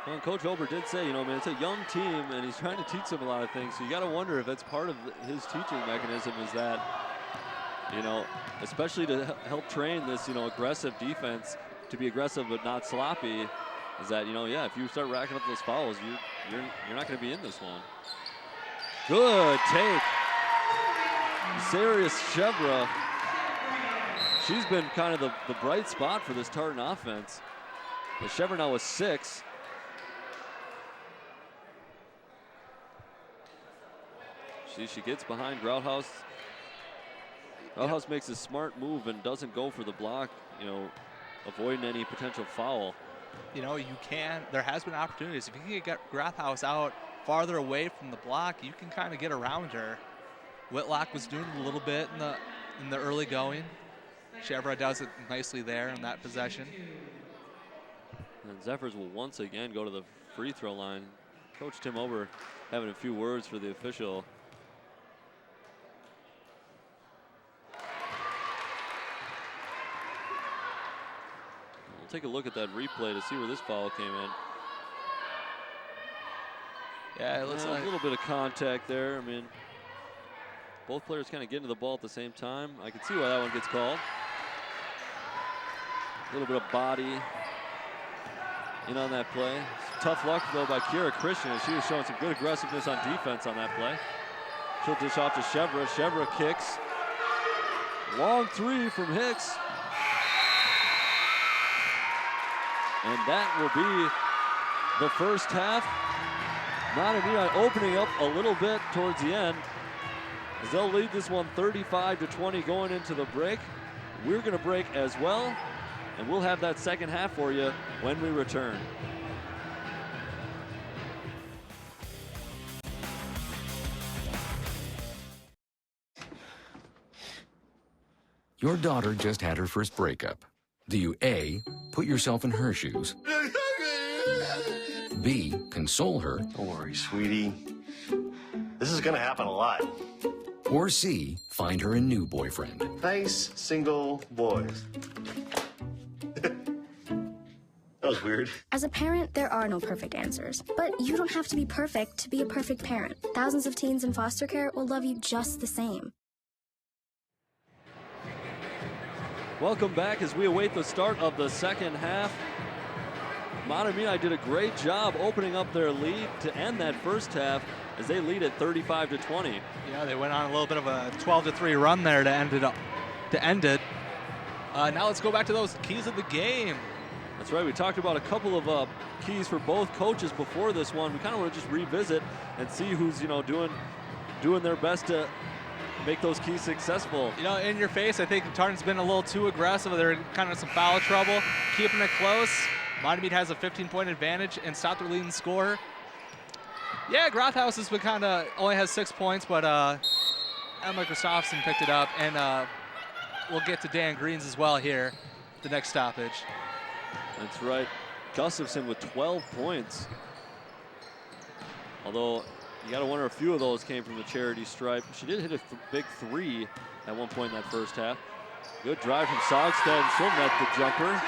Well, and Coach Ober did say, it's a young team, and he's trying to teach them a lot of things. So you got to wonder if that's part of his teaching mechanism is that, especially to help train this, aggressive defense, to be aggressive but not sloppy, is that, if you start racking up those fouls, you're not going to be in this one. Good take. Sarius Shevra, she's been kind of the bright spot for this Tartan offense. But Shevra now with 6. She gets behind Grouthouse. Grouthouse makes a smart move and doesn't go for the block, avoiding any potential foul. There has been opportunities. If you can get Grouthouse out farther away from the block, you can kind of get around her. Whitlock was doing it a little bit in the early going. Shevra does it nicely there in that possession. And Zephyrs will once again go to the free throw line. Coach Tim Ober having a few words for the official. We'll take a look at that replay to see where this foul came in. Yeah, it looks like a little bit of contact there. I mean, both players kind of getting to the ball at the same time. I can see why that one gets called. A little bit of body in on that play. Tough luck, though, by Kira Christian, as she was showing some good aggressiveness on defense on that play. She'll dish off to Shevra. Shevra kicks. Long three from Hicks. And that will be the first half. Mahtomedi opening up a little bit towards the end, as they'll lead this one 35-20 going into the break. We're going to break as well, and we'll have that second half for you when we return. Your daughter just had her first breakup. Do you A, put yourself in her shoes? B, console her? Don't worry, sweetie. This is gonna happen a lot. Or C, find her a new boyfriend? Nice single boys. That was weird. As a parent, there are no perfect answers. But you don't have to be perfect to be a perfect parent. Thousands of teens in foster care will love you just the same. Welcome back as we await the start of the second half. Mahtomedi did a great job opening up their lead to end that first half. as they lead at 35-20. Yeah, they went on a little bit of a 12-3 run there to end it. Now let's go back to those keys of the game. That's right. We talked about a couple of keys for both coaches before this one. We kind of want to just revisit and see who's doing their best to make those keys successful. In your face, I think Tartan's been a little too aggressive. They're kind of some foul trouble, keeping it close. Mahtomedi has a 15-point advantage and stopped their leading scorer. Yeah, Grothaus has been only has 6 points, but Emma Gustafsson picked it up, and we'll get to Dan Greens as well here, the next stoppage. That's right. Gustafsson with 12 points. Although you got to wonder, a few of those came from the charity stripe. She did hit a big 3 at one point in that first half. Good drive from Saugstad, and she'll net the jumper.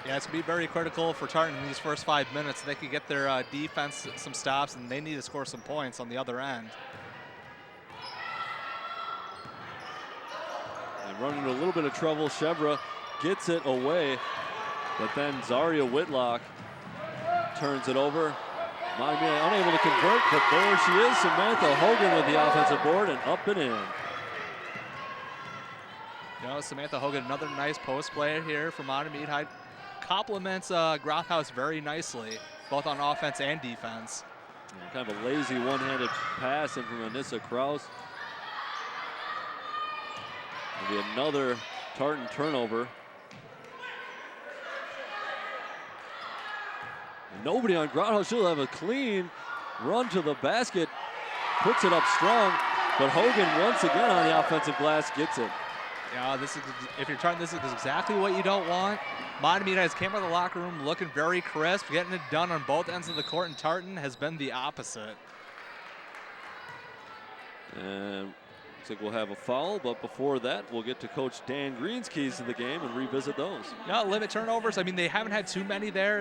Yeah, it's going to be very critical for Tartan in these first 5 minutes. They could get their defense some stops, and they need to score some points on the other end. And running into a little bit of trouble, Shevra gets it away, but then Zaria Whitlock turns it over. Mahtomedi unable to convert, but there she is, Samantha Hogan with the offensive board, and up and in. Samantha Hogan, another nice post play here for Mahtomedi. Compliments Grothaus very nicely, both on offense and defense. Kind of a lazy one-handed pass in from Anissa Kraus. There'll be another Tartan turnover. And nobody on Grothaus. She'll have a clean run to the basket, puts it up strong, but Hogan once again on the offensive glass gets it. Yeah, if you're Tartan, this is exactly what you don't want. Mahtomedi has came out of the locker room looking very crisp, getting it done on both ends of the court, and Tartan has been the opposite. And looks like we'll have a foul, but before that, we'll get to Coach Dan Green's keys to the game and revisit those. No, limit turnovers. I mean, they haven't had too many there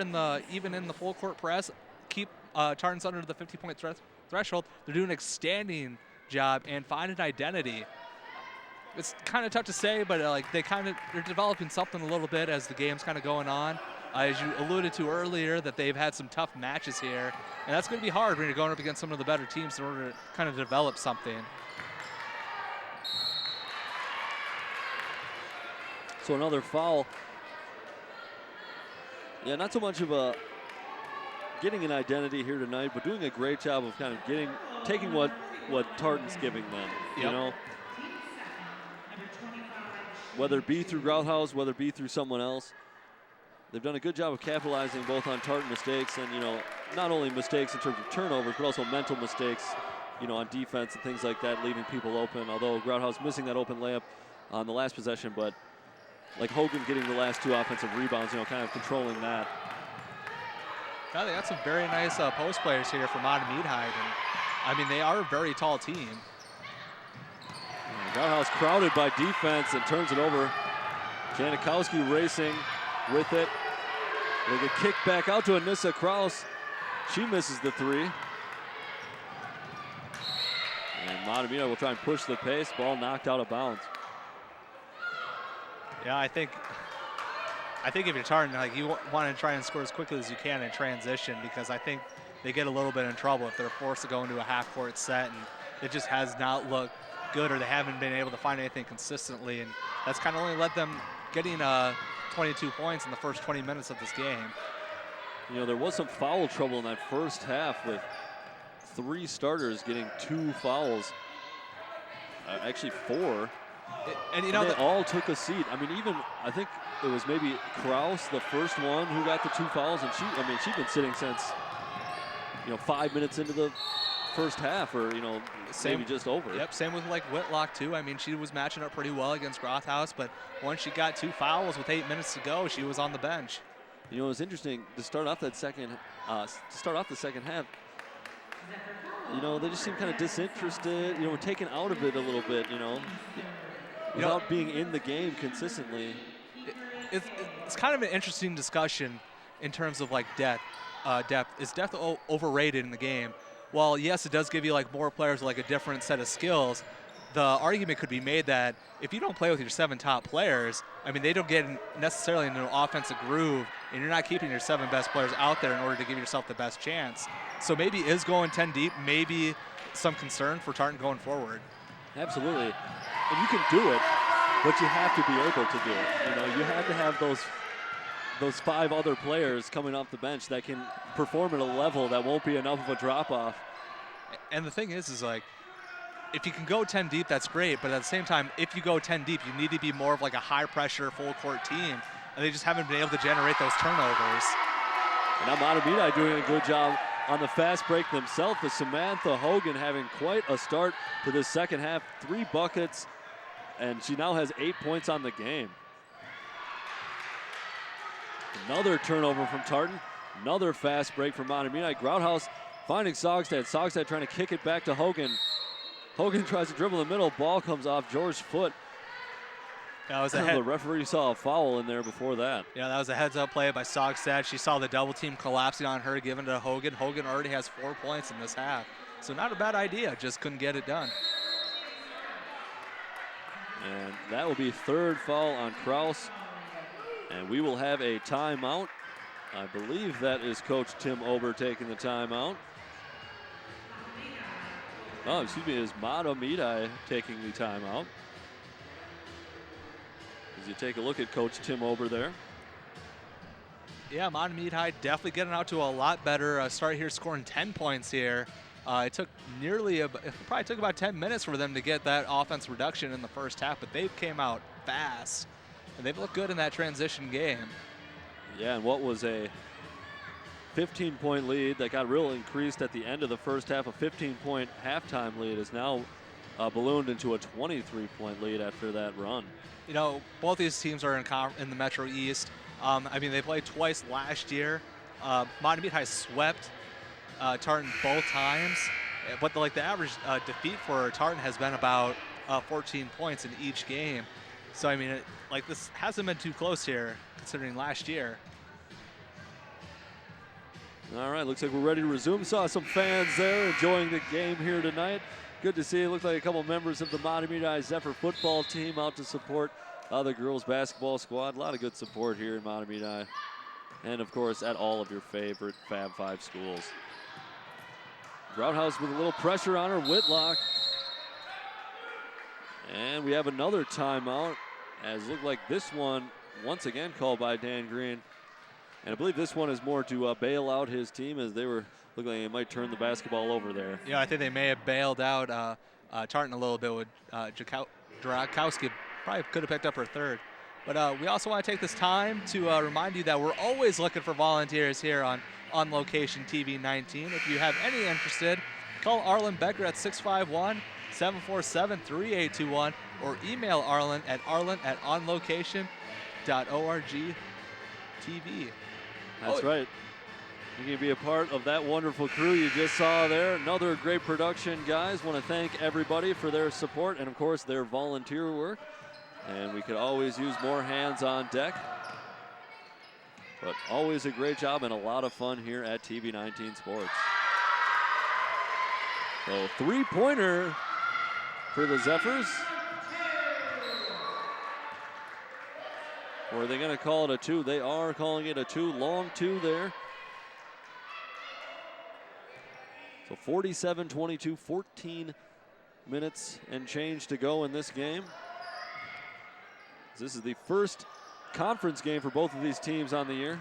even in the full court press. Keep Tartan's under the 50-point threshold. They're doing an outstanding job and find an identity. It's kind of tough to say, but they're developing something a little bit as the game's kind of going on. As you alluded to earlier, that they've had some tough matches here, and that's going to be hard when you're going up against some of the better teams in order to kind of develop something. So another foul. Yeah, not so much of a getting an identity here tonight, but doing a great job of kind of taking what Tartan's giving them. Yep. Whether it be through Grothaus, whether it be through someone else, they've done a good job of capitalizing both on Tartan mistakes and, not only mistakes in terms of turnovers, but also mental mistakes, on defense and things like that, leaving people open. Although Grothaus missing that open layup on the last possession, but like Hogan getting the last 2 offensive rebounds, kind of controlling that. Yeah, they got some very nice post players here for Mahtomedi, and they are a very tall team. Grothaus crowded by defense and turns it over. Janikowski racing with it. They get kicked back out to Anissa Kraus. She misses the 3. And Mahtomedi will try and push the pace. Ball knocked out of bounds. Yeah, I think if you're Tartan, you want to try and score as quickly as you can in transition, because I think they get a little bit in trouble if they're forced to go into a half-court set, and it just has not looked good, or they haven't been able to find anything consistently, and that's kind of only led them getting 22 points in the first 20 minutes of this game. There was some foul trouble in that first half with 3 starters getting 2 fouls. Actually 4. And they all took a seat. I think it was maybe Kraus, the first one, who got the 2 fouls, and she'd been sitting since 5 minutes into the first half, or maybe just over. Yep, same with Whitlock too. She was matching up pretty well against Grothaus, but once she got 2 fouls with 8 minutes to go, she was on the bench. It was interesting to start off the second half. They just seemed kind of disinterested. We're taken out of it a little bit. Without being in the game consistently. It's kind of an interesting discussion in terms of depth. Is depth overrated in the game? Well, yes, it does give you more players with a different set of skills, the argument could be made that if you don't play with your 7 top players, I mean, they don't get necessarily into an offensive groove, and you're not keeping your 7 best players out there in order to give yourself the best chance. So maybe is going 10 deep, maybe some concern for Tartan going forward. Absolutely. And you can do it, but you have to be able to do it. You know, you have to have those 5 other players coming off the bench that can perform at a level that won't be enough of a drop-off. And the thing is like, if you can go 10 deep, that's great. But at the same time, if you go 10 deep, you need to be more of like a high-pressure, full-court team. And they just haven't been able to generate those turnovers. And now Mahtomedi doing a good job on the fast break themselves, with Samantha Hogan having quite a start to the second half. 3 buckets, and she now has 8 points on the game. Another turnover from Tartan. Another fast break from Mahtomedi. Grouthouse finding Sogstad. Sogstad trying to kick it back to Hogan. Hogan tries to dribble in the middle. Ball comes off George's foot. That was The referee saw a foul in there before that. Yeah, that was a heads-up play by Sogstad. She saw the double team collapsing on her, given to Hogan. Hogan already has 4 points in this half. So not a bad idea, just couldn't get it done. And that will be 3rd foul on Kraus. And we will have a timeout. I believe that is Coach Tim Ober taking the timeout. Oh, excuse me, is Mahtomedi taking the timeout. As you take a look at Coach Tim Ober there. Yeah, Mahtomedi definitely getting out to a lot better start here, scoring 10 points here. It took probably took about 10 minutes for them to get that offense reduction in the first half, but they came out fast. And they've looked good in that transition game. Yeah, and what was a 15-point lead that got real increased at the end of the first half, a 15-point halftime lead is now ballooned into a 23-point lead after that run. You know, both these teams are in the Metro East. I mean, they played twice last year. Mahtomedi swept Tartan both times, but the average defeat for Tartan has been about 14 points in each game. So I mean, this hasn't been too close here, considering last year. All right, looks like we're ready to resume. Saw some fans there enjoying the game here tonight. Good to see. It looked like a couple members of the Mahtomedi Zephyr football team out to support the girls basketball squad. A lot of good support here in Mahtomedi. And of course, at all of your favorite Fab 5 schools. Grouthouse with a little pressure on her. Whitlock. And we have another timeout, as it looked like this one, once again called by Dan Green. And I believe this one is more to bail out his team, as they were looking like they might turn the basketball over there. Yeah, I think they may have bailed out Tartan a little bit with Drakowski. Probably could have picked up her 3rd. But we also want to take this time to remind you that we're always looking for volunteers here on Location TV 19. If you have any interested, call Arlen Becker at 651-747-3821 or email Arlen at onlocation.org.tv. That's right. You can be a part of that wonderful crew you just saw there. Another great production, guys. Want to thank everybody for their support and, of course, their volunteer work. And we could always use more hands on deck. But always a great job and a lot of fun here at TV 19 Sports. So 3-pointer for the Zephyrs. Or are they going to call it a 2? They are calling it a 2. Long 2 there. So 47-22, 14 minutes and change to go in this game. This is the first conference game for both of these teams on the year.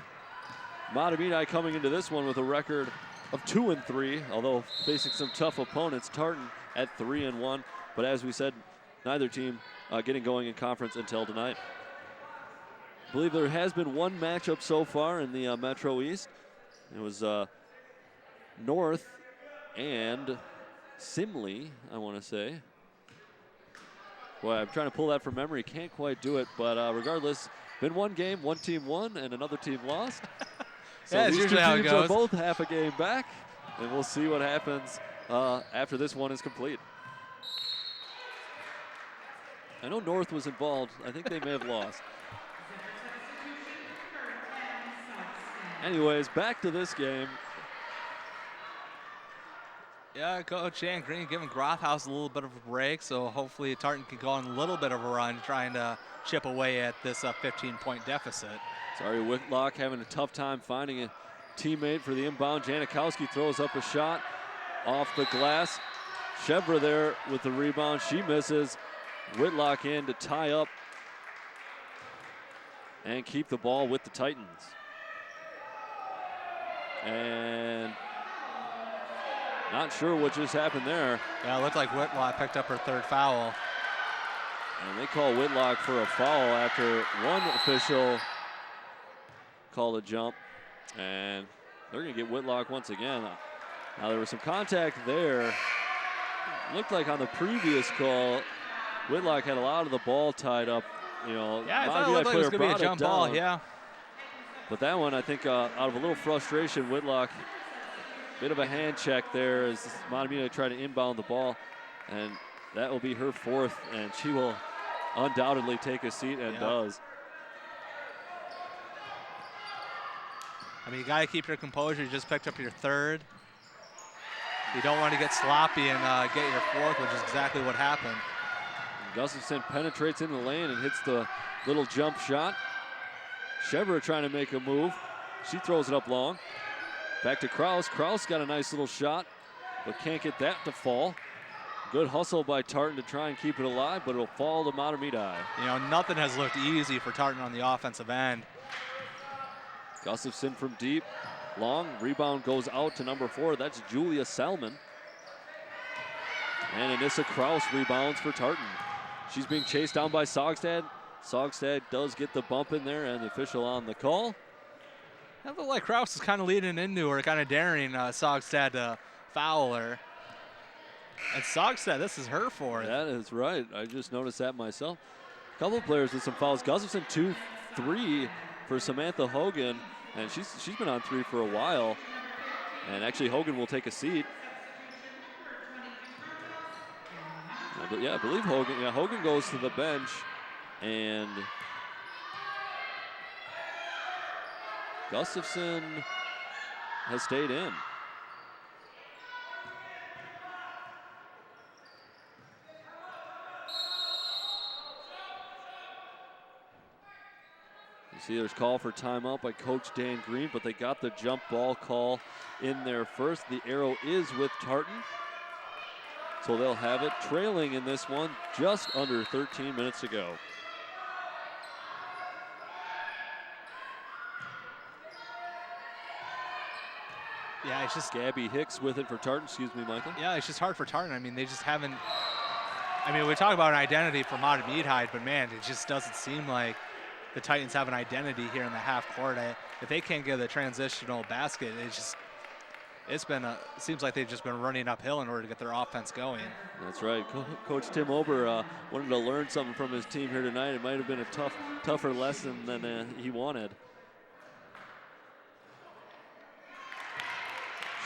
Mahtomedi coming into this one with a record of 2-3, although facing some tough opponents. Tartan at 3-1, but as we said, neither team getting going in conference until tonight. I believe there has been one matchup so far in the Metro East. It was North and Simley, I want to say. Boy, I'm trying to pull that from memory. Can't quite do it, but regardless, been one game, one team won, and another team lost. So yeah, these usually two how it teams goes. are both half a game back, and we'll see what happens after this one is complete. I know North was involved. I think they may have lost. Anyways, back to this game. Yeah, Coach Dan Green giving Grothaus a little bit of a break, so hopefully Tartan can go on a little bit of a run trying to chip away at this 15-point deficit. Sorry, Whitlock having a tough time finding a teammate for the inbound. Janikowski throws up a shot off the glass. Shevra there with the rebound. She misses. Whitlock in to tie up and keep the ball with the Titans. And not sure what just happened there. Yeah, it looked like Whitlock picked up her third foul. And they call Whitlock for a foul after one official called a jump. And they're going to get Whitlock once again. Now, there was some contact there. Looked like on the previous call, Whitlock had a lot of the ball tied up. You know, yeah, I thought it looked like it was going to be a jump ball, yeah. But that one, I think, out of a little frustration, Whitlock, bit of a hand check there as Mahtomedi tried to inbound the ball. And that will be her fourth, and she will undoubtedly take a seat and does. I mean, you got to keep your composure. You just picked up your third. You don't want to get sloppy and get your fourth, which is exactly what happened. Gustafson penetrates in the lane and hits the little jump shot. Shevra trying to make a move. She throws it up long. Back to Kraus. Kraus got a nice little shot, but can't get that to fall. Good hustle by Tartan to try and keep it alive, but it'll fall to Mahtomedi. You know, nothing has looked easy for Tartan on the offensive end. Gustafson from deep. Long rebound goes out to number 4. That's Julia Selman. And Anissa Kraus rebounds for Tartan. She's being chased down by Sogstad. Sogstad does get the bump in there, and the official on the call. I feel like Kraus is kind of leading into her, kind of daring Sogstad to foul her. And Sogstad, this is her fourth. That is right. I just noticed that myself. A couple of players with some fouls. Gustafson 2-3 for Samantha Hogan, and she's been on 3 for a while. And actually, Hogan will take a seat. Yeah, I believe Hogan. Yeah, Hogan goes to the bench, and Gustafson has stayed in. You see there's call for timeout by Coach Dan Green, but they got the jump ball call in there first. The arrow is with Tartan. So they'll have it trailing in this one, just under 13 minutes to go. Yeah, it's just Gabby Hicks with it for Tartan. Excuse me, Michael. Yeah, it's just hard for Tartan. I mean, they just haven't. I mean, we talk about an identity for Mahtomedi, but man, it just doesn't seem like the Titans have an identity here in the half court. If they can't get a transitional basket, seems like they've just been running uphill in order to get their offense going. That's right. Coach Tim Ober wanted to learn something from his team here tonight. It might have been a tougher lesson than he wanted.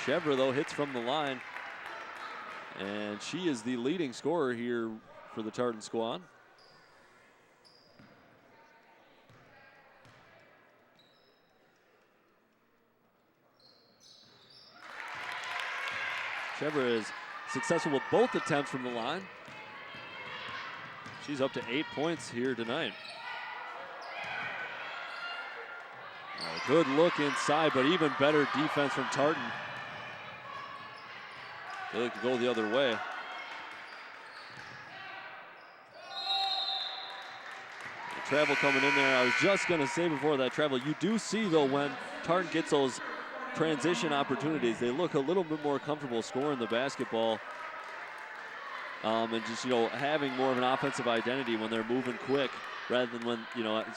Shevra, though, hits from the line. And she is the leading scorer here for the Tartan squad. Shevra is successful with both attempts from the line. She's up to 8 points here tonight. Good look inside, but even better defense from Tartan. They like to go the other way. The travel coming in there. I was just going to say before that travel, you do see, though, when Tartan gets those transition opportunities, they look a little bit more comfortable scoring the basketball, and just, having more of an offensive identity when they're moving quick, rather than when,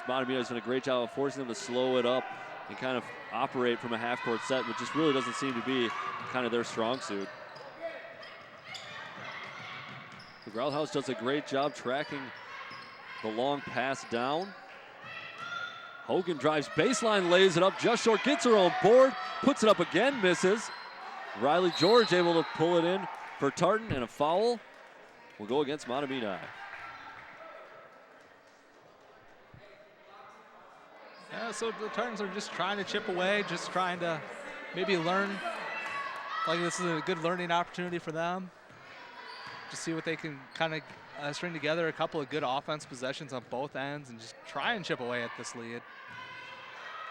Mahtomedi has done a great job of forcing them to slow it up and kind of operate from a half-court set, which just really doesn't seem to be kind of their strong suit. The Growlhouse does a great job tracking the long pass down. Hogan drives baseline, lays it up just short, gets her own board, puts it up again, misses. Riley George able to pull it in for Tartan, and a foul will go against Mahtomedi. Yeah, so the Tartans are just trying to chip away, just trying to maybe learn Like this is a good learning opportunity for them to see what they can kind of string together a couple of good offense possessions on both ends and just try and chip away at this lead.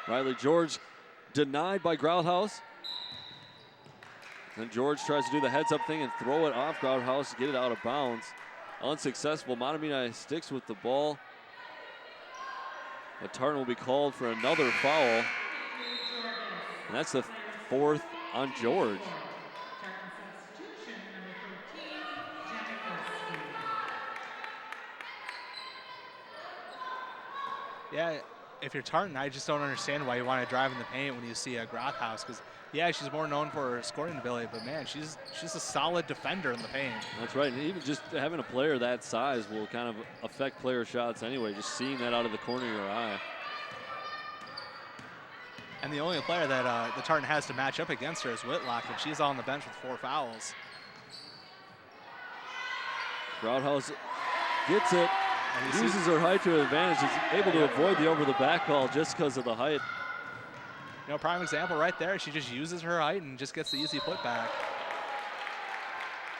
Riley George denied by Grouthouse. Then George tries to do the heads-up thing and throw it off Grouthouse, get it out of bounds. Unsuccessful. Mahtomedi sticks with the ball. But Tartan will be called for another foul. And that's the 4th on George. Yeah, if you're Tartan, I just don't understand why you want to drive in the paint when you see a Grouthouse, because yeah, she's more known for her scoring ability, but man, she's a solid defender in the paint. That's right, and even just having a player that size will kind of affect player shots anyway, just seeing that out of the corner of your eye. And the only player that the Tartan has to match up against her is Whitlock, and she's on the bench with 4 fouls. Grouthouse gets it, uses her height to her advantage, is able to avoid the over-the-back call just because of the height. You know, prime example right there. She just uses her height and just gets the easy putback.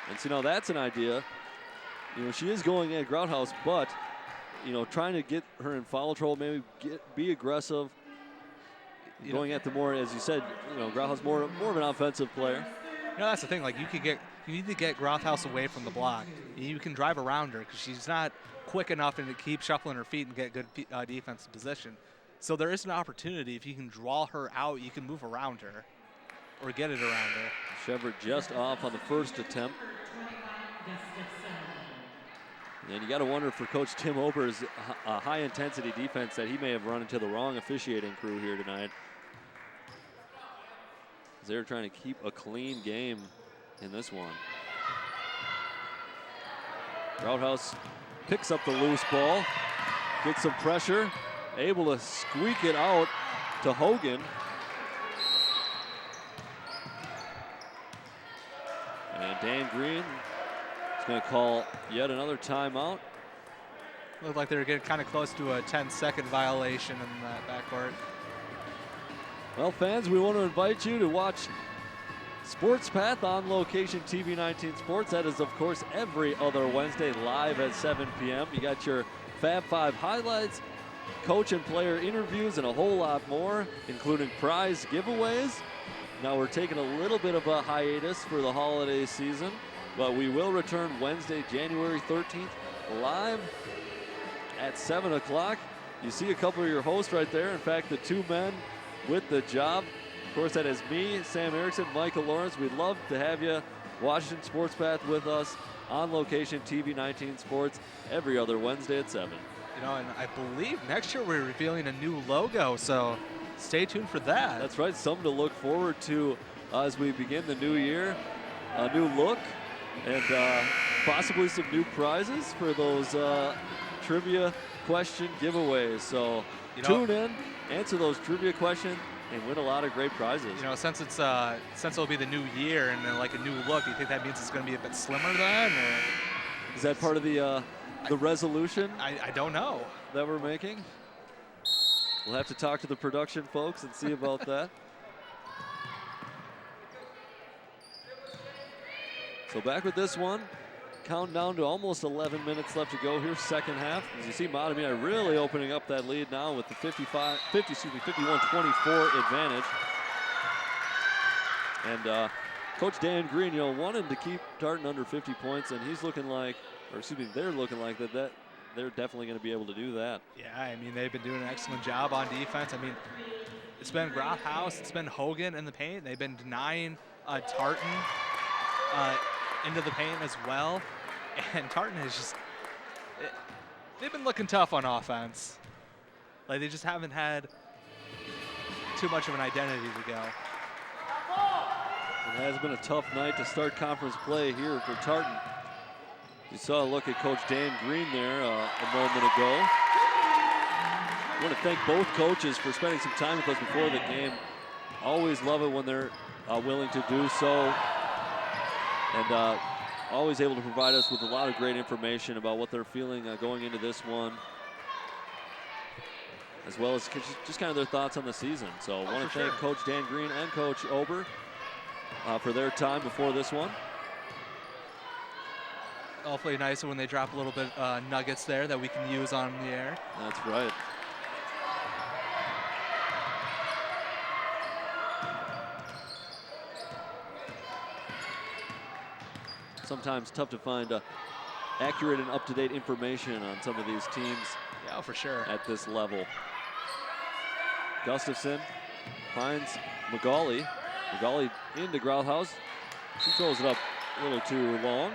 And so, you know, that's an idea. You know, she is going at Grouthouse, but, you know, trying to get her in foul trouble, maybe be aggressive. Going at the more, as you said, you know, Grouthouse more of an offensive player. You know, that's the thing. Like, you need to get Grouthouse away from the block. You can drive around her because she's not quick enough and to keep shuffling her feet and get good defensive position. So there is an opportunity. If you can draw her out, you can move around her or get it around her. Shepard just off on the first attempt. And you got to wonder for Coach Tim Ober's high-intensity defense that he may have run into the wrong officiating crew here tonight. They're trying to keep a clean game in this one. Grouthouse picks up the loose ball, gets some pressure, able to squeak it out to Hogan. And Dan Green is going to call yet another timeout. Looked like they were getting kind of close to a 10-second violation in that backcourt. Well, fans, we want to invite you to watch Sports Path on location TV 19 Sports. That is, of course, every other Wednesday live at 7 p.m. You got your Fab 5 highlights, coach and player interviews, and a whole lot more, including prize giveaways. Now we're taking a little bit of a hiatus for the holiday season, but we will return Wednesday, January 13th, live at 7 o'clock. You see a couple of your hosts right there. In fact, the 2 men with the job. Of course, that is me, Sam Erickson, Michael Lawrence. We'd love to have you Washington Sports Path with us on location TV 19 Sports every other Wednesday at 7. You know, and I believe next year we're revealing a new logo, so stay tuned for that. That's right, something to look forward to as we begin the new year. A new look and possibly some new prizes for those trivia question giveaways. So tune in, answer those trivia questions, and win a lot of great prizes. You know, since it'll be the new year and then like a new look, do you think that means it's going to be a bit slimmer then? Or is that part of the resolution? I don't know. That we're making? We'll have to talk to the production folks and see about that. So back with this one. Count down to almost 11 minutes left to go here, second half. As you see, Mahtomedi really opening up that lead now with the 51-24 advantage. And Coach Dan Green, you know, wanted to keep Tartan under 50 points, and he's looking like, or excuse me, they're looking like that they're definitely going to be able to do that. Yeah, I mean, they've been doing an excellent job on defense. I mean, it's been Grouthouse, it's been Hogan in the paint. They've been denying Tartan into the paint as well. And Tartan is just, they've been looking tough on offense. Like, they just haven't had too much of an identity to go. It has been a tough night to start conference play here for Tartan. You saw a look at Coach Dan Green there a moment ago. I want to thank both coaches for spending some time with us before the game. Always love it when they're willing to do so. And always able to provide us with a lot of great information about what they're feeling going into this one, as well as just kind of their thoughts on the season. So I want to thank Coach Dan Green and Coach Ober for their time before this one. Hopefully nicer when they drop a little bit nuggets there that we can use on the air. That's right. Sometimes tough to find accurate and up-to-date information on some of these teams. Yeah, for sure. At this level. Gustafson finds Magali. Magali into Grouthouse. She throws it up a little too long.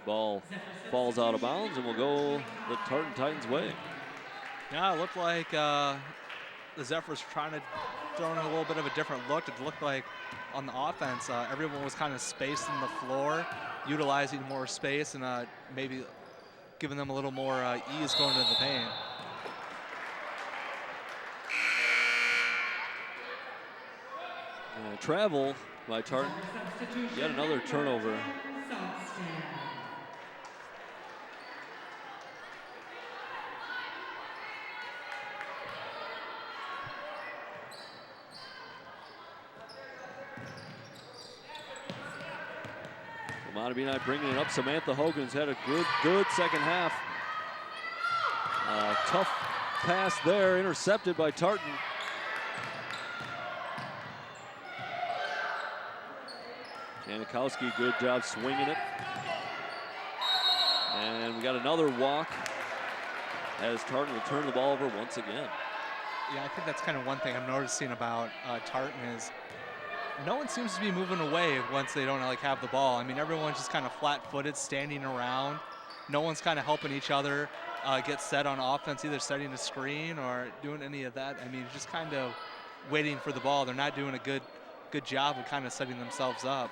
Ball falls out of bounds and will go the Tartan Titans' way. Yeah, it looked like the Zephyrs trying to throw in a little bit of a different look. It looked like on the offense, everyone was kind of spaced on the floor, utilizing more space and maybe giving them a little more ease going into the paint. Travel by Tartan. Yet another turnover. Mahtomedi bringing it up. Samantha Hogan's had a good second half. Tough pass there, intercepted by Tartan. Janikowski, good job swinging it. And we got another walk as Tartan will turn the ball over once again. Yeah, I think that's kind of one thing I'm noticing about Tartan is no one seems to be moving away once they don't like have the ball. I mean, everyone's just kind of flat-footed, standing around. No one's kind of helping each other get set on offense, either setting a screen or doing any of that. I mean, just kind of waiting for the ball. They're not doing a good job of kind of setting themselves up.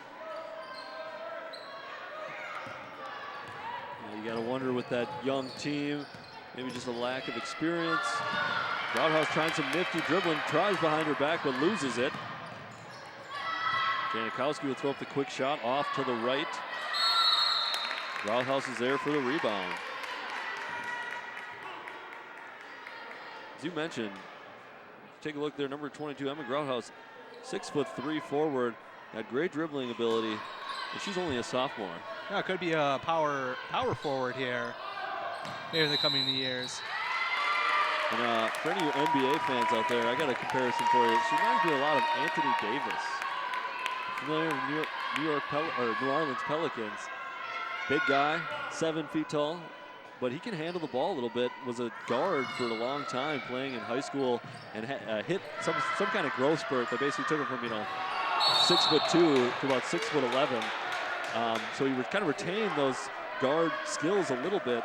Yeah, you got to wonder with that young team, maybe just a lack of experience. Grouthouse trying some nifty dribbling, tries behind her back but loses it. Janikowski will throw up the quick shot off to the right. Grouthouse is there for the rebound. As you mentioned, take a look there, number 22, Emma Grouthouse, 6'3" forward, got great dribbling ability, and she's only a sophomore. Yeah, it could be a power forward here, maybe in the coming years. And for any of you NBA fans out there, I got a comparison for you. She reminds me a lot of Anthony Davis. Familiar with New Orleans Pelicans. Big guy, 7 feet tall, but he can handle the ball a little bit. Was a guard for a long time playing in high school and hit some kind of growth spurt that basically took him from 6'2" to about 6'11". So he would kind of retain those guard skills a little bit.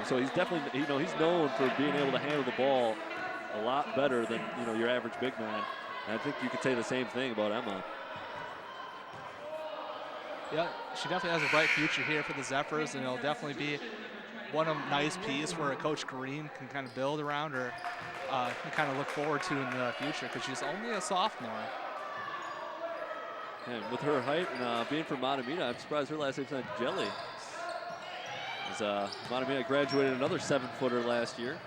So he's definitely, he's known for being able to handle the ball a lot better than your average big man. And I think you could say the same thing about Emma. Yeah, she definitely has a bright future here for the Zephyrs, and it'll definitely be one nice piece where Coach Green can kind of build around her and kind of look forward to in the future because she's only a sophomore. And with her height and being from Mahtomedi, I'm surprised her last name's not Jelly. As Mahtomedi graduated another 7-footer last year.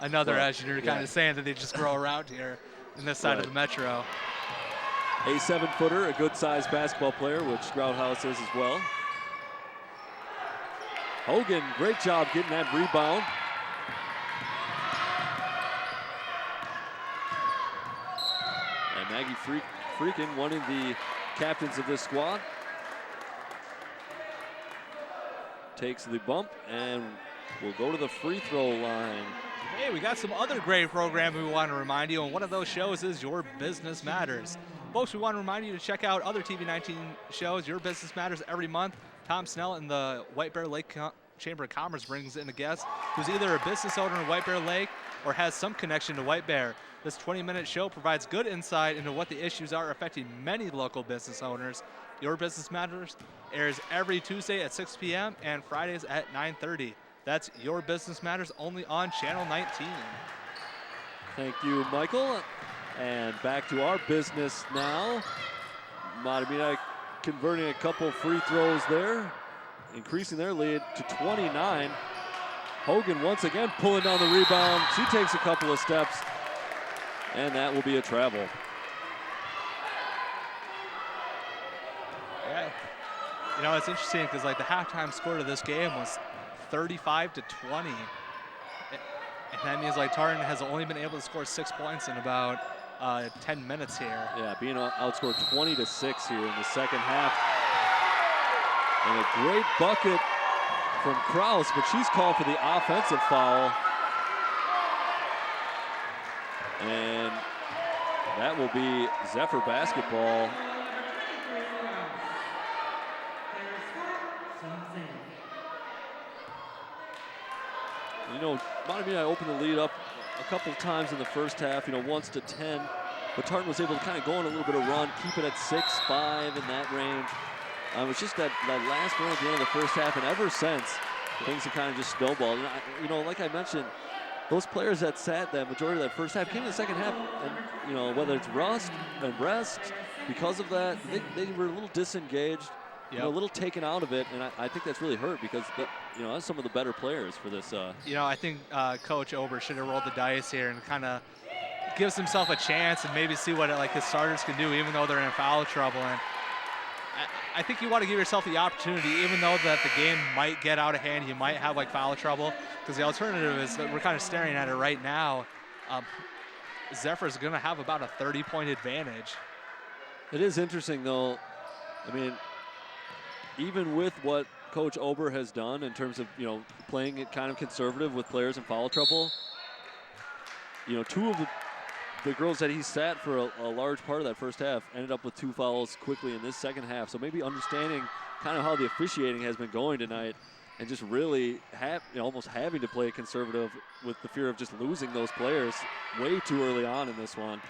Another, as you're kind of saying, that they just grow around here in this side of the Metro. A 7-footer, a good-sized basketball player, which Grouthouse is as well. Hogan, great job getting that rebound. And Maggie Freakin, one of the captains of this squad, takes the bump and will go to the free throw line. Hey, we got some other great programming we want to remind you, and one of those shows is Your Business Matters. Folks, we want to remind you to check out other TV19 shows. Your Business Matters every month. Tom Snell in the White Bear Lake Chamber of Commerce brings in a guest who's either a business owner in White Bear Lake or has some connection to White Bear. This 20-minute show provides good insight into what the issues are affecting many local business owners. Your Business Matters airs every Tuesday at 6 p.m. and Fridays at 9:30. That's Your Business Matters only on Channel 19. Thank you, Michael. And back to our business now. Mahtomedi converting a couple free throws there, increasing their lead to 29. Hogan once again pulling down the rebound. She takes a couple of steps And that will be a travel. Yeah. You know, it's interesting because like the halftime score to this game was 35-20. And that means like Tartan has only been able to score 6 points in about 10 minutes here. Yeah, being outscored 20-6 here in the second half. And a great bucket from Kraus, but she's called for the offensive foul. And that will be Zephyr basketball. You know, Mahtomedi opened the lead up a couple times in the first half, you know, once to 10. But Tartan was able to kind of go on a little bit of run, keep it at 6-5 in that range. It's just that last run at the end of the first half, and ever since, things have kind of just snowballed. And you know, like I mentioned, those players that sat that majority of that first half came in the second half, and you know, whether it's rust and rest, because of that, they were a little disengaged, you know, a little taken out of it, and I think that's really hurt because you know, that's some of the better players for this. You know, I think Coach Ober should have rolled the dice here and kind of gives himself a chance and maybe see what like his starters can do, even though they're in foul trouble. And I think you want to give yourself the opportunity, even though that the game might get out of hand, you might have like foul trouble, because the alternative is that we're kind of staring at it right now. Zephyr's going to have about a 30-point advantage. It is interesting, though. I mean, even with what Coach Ober has done in terms of, you know, playing it kind of conservative with players in foul trouble, you know, two of the girls that he sat for a large part of that first half ended up with 2 fouls quickly in this second half. So maybe understanding kind of how the officiating has been going tonight and just really almost having to play conservative with the fear of just losing those players way too early on in this one.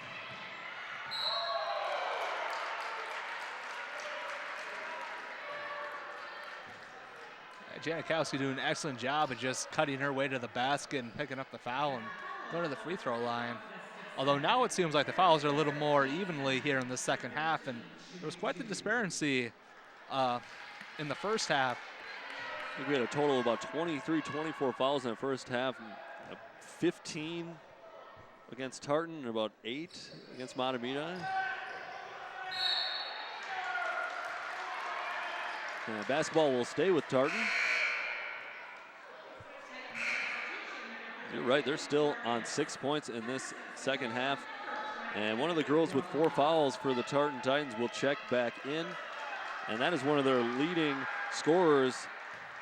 Janikowski doing an excellent job of just cutting her way to the basket and picking up the foul and going to the free throw line. Although now it seems like the fouls are a little more evenly here in the second half, and there was quite the disparity in the first half. I think we had a total of about 23, 24 fouls in the first half, 15 against Tartan and about 8 against Mahtomedi. Basketball will stay with Tartan. You're right, they're still on 6 points in this second half. And one of the girls with 4 fouls for the Tartan Titans will check back in. And that is one of their leading scorers,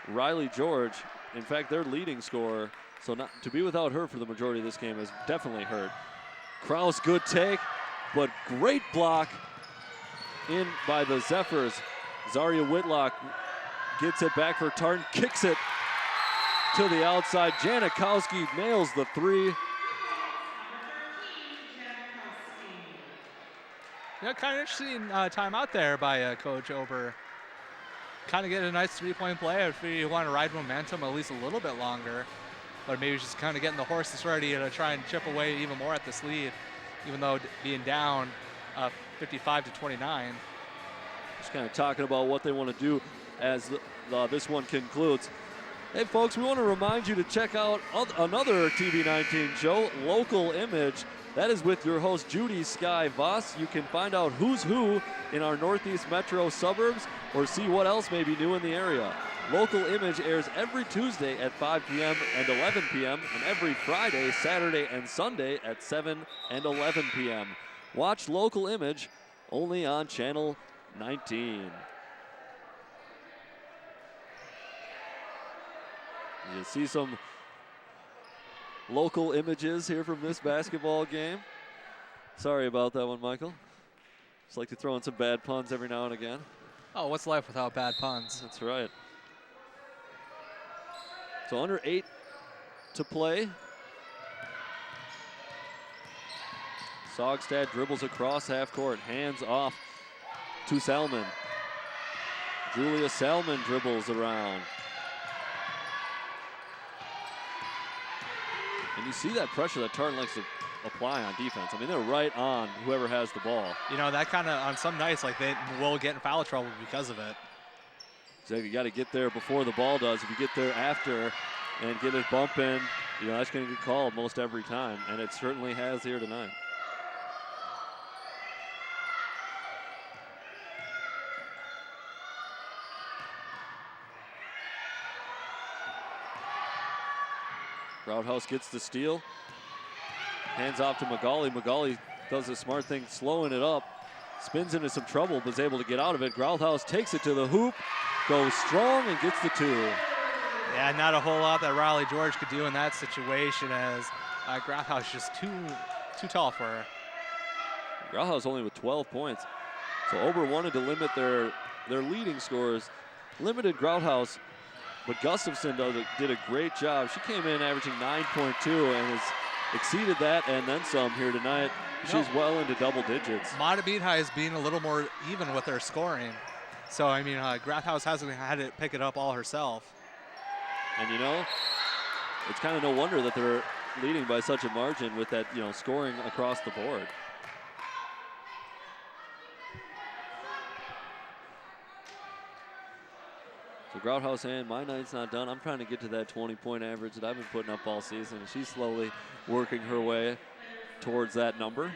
Riley George. In fact, their leading scorer. So to be without her for the majority of this game has definitely hurt. Kraus, good take, but great block in by the Zephyrs. Zaria Whitlock gets it back for Tartan, kicks it to the outside. Janikowski nails the 3. Yeah, kind of interesting timeout there by Coach Ober. Kind of get a nice 3-point play if you want to ride momentum at least a little bit longer. But maybe just kind of getting the horses ready to try and chip away even more at this lead, even though being down 55-29. Just kind of talking about what they want to do as this one concludes. Hey folks, we want to remind you to check out another TV19 show, Local Image. That is with your host, Judy Sky Voss. You can find out who's who in our Northeast Metro suburbs or see what else may be new in the area. Local Image airs every Tuesday at 5 p.m. and 11 p.m. and every Friday, Saturday, and Sunday at 7 and 11 p.m. Watch Local Image only on Channel 19. You see some local images here from this basketball game. Sorry about that one, Michael. Just like to throw in some bad puns every now and again. Oh, what's life without bad puns? That's right. So under 8 to play. Sogstad dribbles across half court, hands off to Salmon. Julia Salmon dribbles around. And you see that pressure that Tartan likes to apply on defense. I mean, they're right on whoever has the ball. You know, that kind of, on some nights, like they will get in foul trouble because of it. So you got to get there before the ball does. If you get there after and get it bumping, you know, that's going to get called most every time. And it certainly has here tonight. Grouthouse gets the steal. Hands off to Magali. Magali does a smart thing, slowing it up. Spins into some trouble, but is able to get out of it. Grouthouse takes it to the hoop, goes strong, and gets the 2. Yeah, not a whole lot that Riley George could do in that situation, as Grouthouse just too tall for her. Grouthouse only with 12 points. So Ober wanted to limit their leading scorers, limited Grouthouse, but Gustafson did a great job. She came in averaging 9.2 and has exceeded that and then some here tonight. She's well into double digits. Mahtomedi is being a little more even with their scoring. So, I mean, Grouthouse hasn't had to pick it up all herself. And, you know, it's kind of no wonder that they're leading by such a margin with that, you know, scoring across the board. So Grouthouse and my night's not done. I'm trying to get to that 20-point average that I've been putting up all season. And she's slowly working her way towards that number.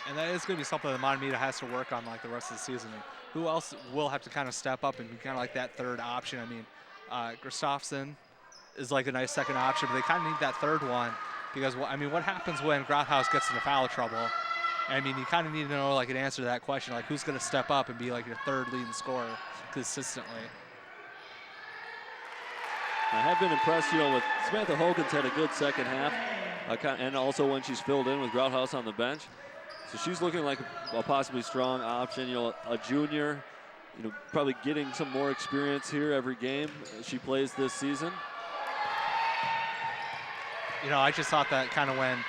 And that is going to be something that Mahtomedi has to work on like the rest of the season. And who else will have to kind of step up and be kind of like that third option? I mean, Gustafson is like a nice second option, but they kind of need that third one because, I mean, what happens when Grouthouse gets into foul trouble? I mean, you kind of need to know like an answer to that question, like who's going to step up and be like your third leading scorer consistently. I have been impressed, you know, with Samantha Hogan's had a good second half, and also when she's filled in with Grouthouse on the bench. So she's looking like a possibly strong option, you know, a junior, you know, probably getting some more experience here every game she plays this season. You know, I just thought that kind of when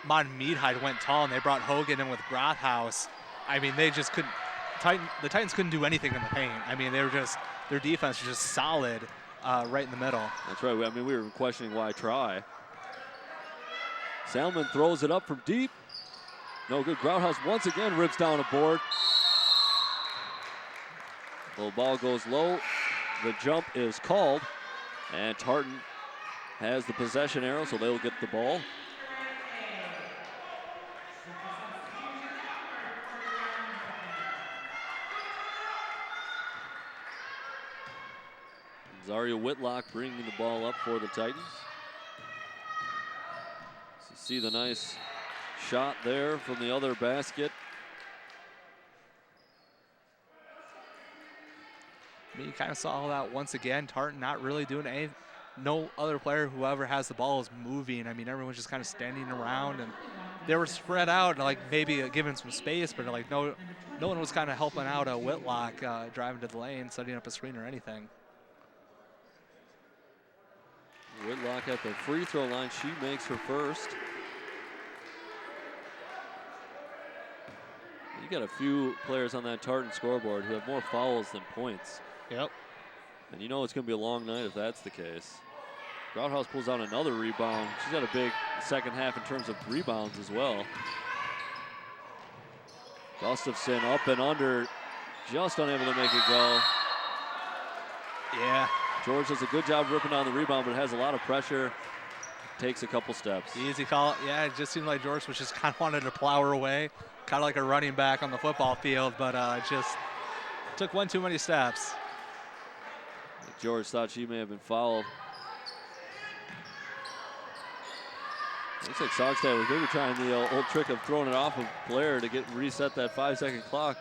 Mahtomedi went tall and they brought Hogan in with Grouthouse, I mean, they just couldn't, the Titans couldn't do anything in the paint. I mean, they were just, their defense was just solid right in the middle. That's right. I mean, we were questioning why try. Salmon throws it up from deep. No good. Grouthouse once again rips down a board. The ball goes low. The jump is called. And Tartan has the possession arrow, so they'll get the ball. Zaria Whitlock bringing the ball up for the Titans. So see the nice shot there from the other basket. I mean, you kind of saw that once again. Tartan not really doing anything. No other player, whoever has the ball, is moving. I mean, everyone's just kind of standing around, and they were spread out, and like maybe given some space, but like no one was kind of helping out Whitlock driving to the lane, setting up a screen or anything. Whitlock at the free throw line. She makes her first. You got a few players on that Tartan scoreboard who have more fouls than points. Yep. And you know it's going to be a long night if that's the case. Grouthouse pulls out another rebound. She's got a big second half in terms of rebounds as well. Gustafson up and under, just unable to make it go. Yeah. George does a good job ripping down the rebound, but has a lot of pressure. Takes a couple steps. Easy call. Yeah, it just seemed like George was just kind of wanted to plow her away, kind of like a running back on the football field, but just took one too many steps. George thought she may have been fouled. Looks like Saugstad was maybe trying the old trick of throwing it off of Blair to reset that 5-second clock.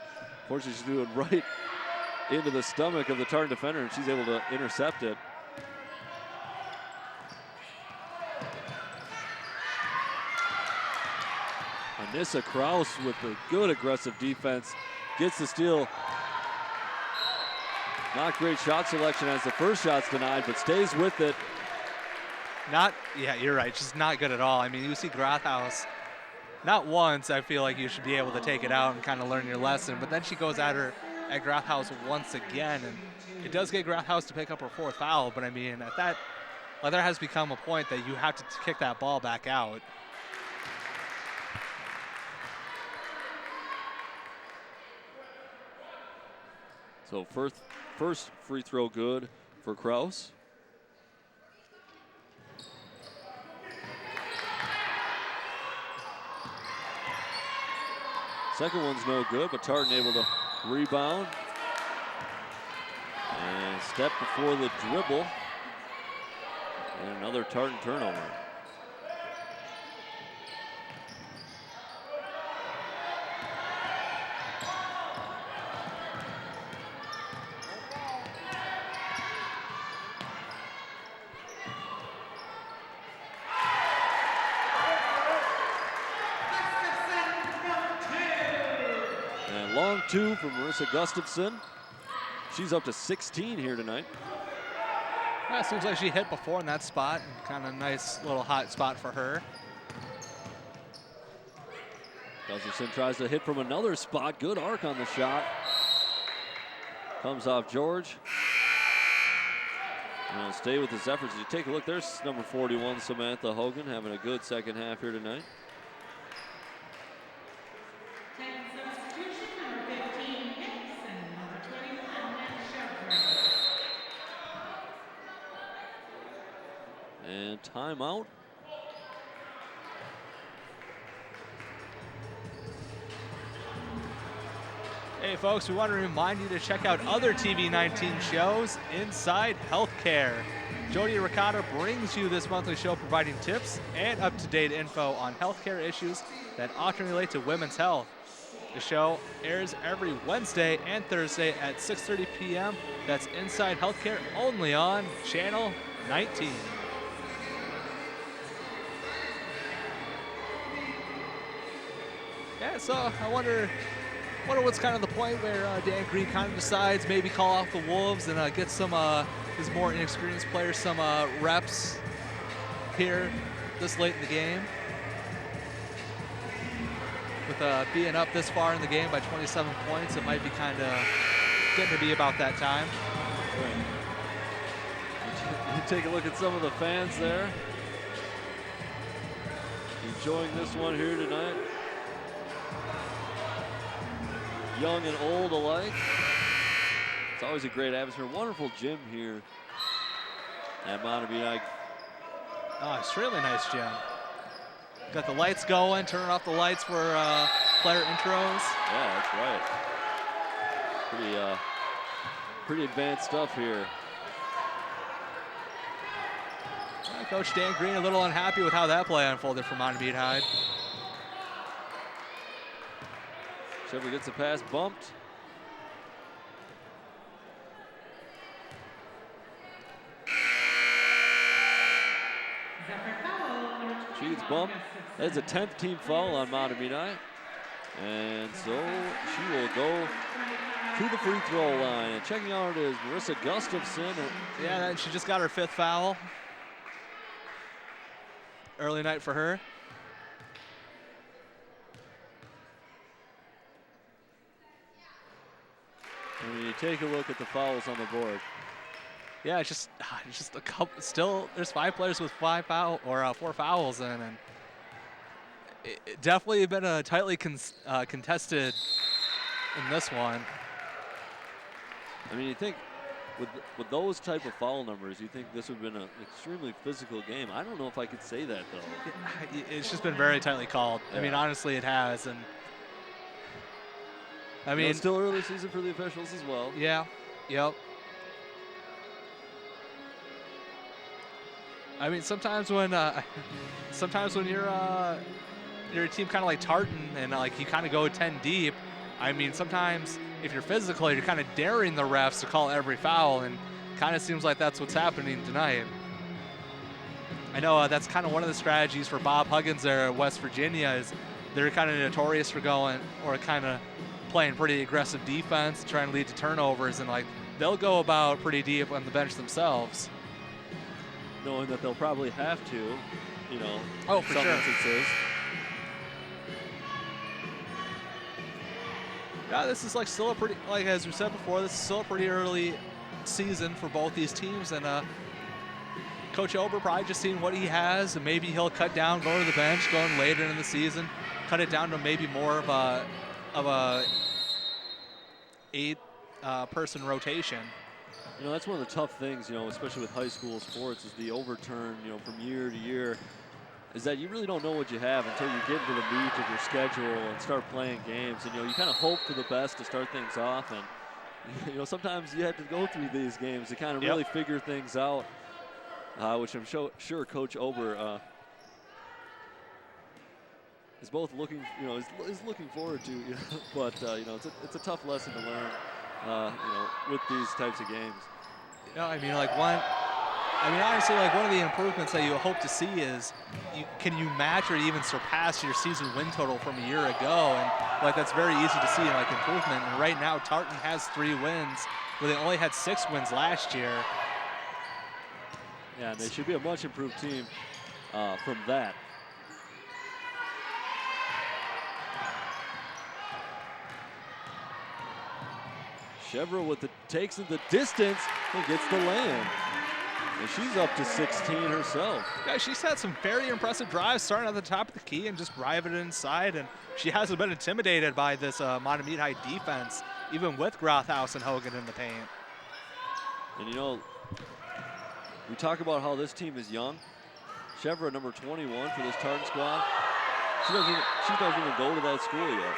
Fortunately, she's doing right into the stomach of the Tartan defender, and she's able to intercept it. Anissa Kraus with the good aggressive defense gets the steal. Not great shot selection as the first shot's denied, but stays with it. Yeah, you're right. Just not good at all. I mean, you see Grouthouse, not once, I feel like you should be able to take it out and kind of learn your lesson, but then she goes at her at Grouthouse once again, and it does get Grouthouse to pick up her fourth foul, but I mean, at that, like, there has become a point that you have to kick that ball back out. So first free throw good for Kraus. Second one's no good, but Tartan able to rebound. A step before the dribble. And another Tartan turnover. And long two from Marissa Gustafson. She's up to 16 here tonight. Yeah, seems like she hit before in that spot. Kind of nice little hot spot for her. Gustafson tries to hit from another spot. Good arc on the shot. Comes off George. And he'll stay with his efforts. You take a look, there's number 41, Samantha Hogan, having a good second half here tonight. And timeout. Hey folks, we want to remind you to check out other TV19 shows inside healthcare. Jody Ricotta brings you this monthly show providing tips and up-to-date info on healthcare issues that often relate to women's health. The show airs every Wednesday and Thursday at 6:30 p.m. That's Inside Healthcare only on Channel 19. Yeah, so I wonder what's kind of the point where Dan Green kind of decides maybe call off the Wolves and get some his more inexperienced players some reps here this late in the game. With being up this far in the game by 27 points, it might be kind of getting to be about that time. Right. You take a look at some of the fans there. Enjoying this one here tonight. Young and old alike. It's always a great atmosphere. Wonderful gym here at Mahtomedi. Oh, extremely nice gym. Got the lights going, turning off the lights for player intros. Yeah, that's right. Pretty advanced stuff here. Coach Dan Green a little unhappy with how that play unfolded for Mahtomedi High. Shepard gets the pass bumped. She gets bumped. That's a 10th team foul on Mahtomedi. And so she will go to the free throw line. And checking out is Marissa Gustafson. Yeah, she just got her 5th foul. Early night for her. And when you take a look at the fouls on the board. Yeah, it's just a couple. Still, there's 5 players with 4 fouls in, and it definitely been a tightly contested in this one. I mean, you think with those type of foul numbers, you think this would have been an extremely physical game. I don't know if I could say that though. It's just been very tightly called. Yeah. I mean, honestly, it has, and I mean, it's still early season for the officials as well. Yeah. Yep. I mean, sometimes when you're a team kind of like Tartan and like you kind of go 10 deep, I mean, sometimes if you're physical, you're kind of daring the refs to call every foul, and kind of seems like that's what's happening tonight. I know that's kind of one of the strategies for Bob Huggins there at West Virginia is they're kind of notorious for going or kind of playing pretty aggressive defense, trying to lead to turnovers, and like they'll go about pretty deep on the bench themselves. Knowing that they'll probably have to, you know, oh, for some sure. instances. Yeah, this is like still a pretty, like as we said before, this is still a pretty early season for both these teams, and Coach Ober probably just seeing what he has, and maybe he'll cut down, go to the bench, going later in the season, cut it down to maybe more of a 8-person rotation. You know, that's one of the tough things, you know, especially with high school sports, is the overturn, you know, from year to year, is that you really don't know what you have until you get into the meat of your schedule and start playing games. And, you know, you kind of hope for the best to start things off. And, sometimes you have to go through these games to kind of really figure things out, which I'm sure Coach Ober is both looking, is looking forward to. But it's a tough lesson to learn, with these types of games. Honestly, one of the improvements that you hope to see is, can you match or even surpass your season win total from a year ago? And that's very easy to see in improvement. And right now, Tartan has 3 wins, where they only had 6 wins last year. Yeah, and they should be a much improved team from that. Chevra with the takes in the distance and gets the land. And she's up to 16 herself. Yeah, she's had some very impressive drives starting at the top of the key and just driving it inside. And she hasn't been intimidated by this Mahtomedi High defense, even with Grothaus and Hogan in the paint. And we talk about how this team is young. Chevra, number 21 for this Tartan squad. She doesn't even go to that school yet.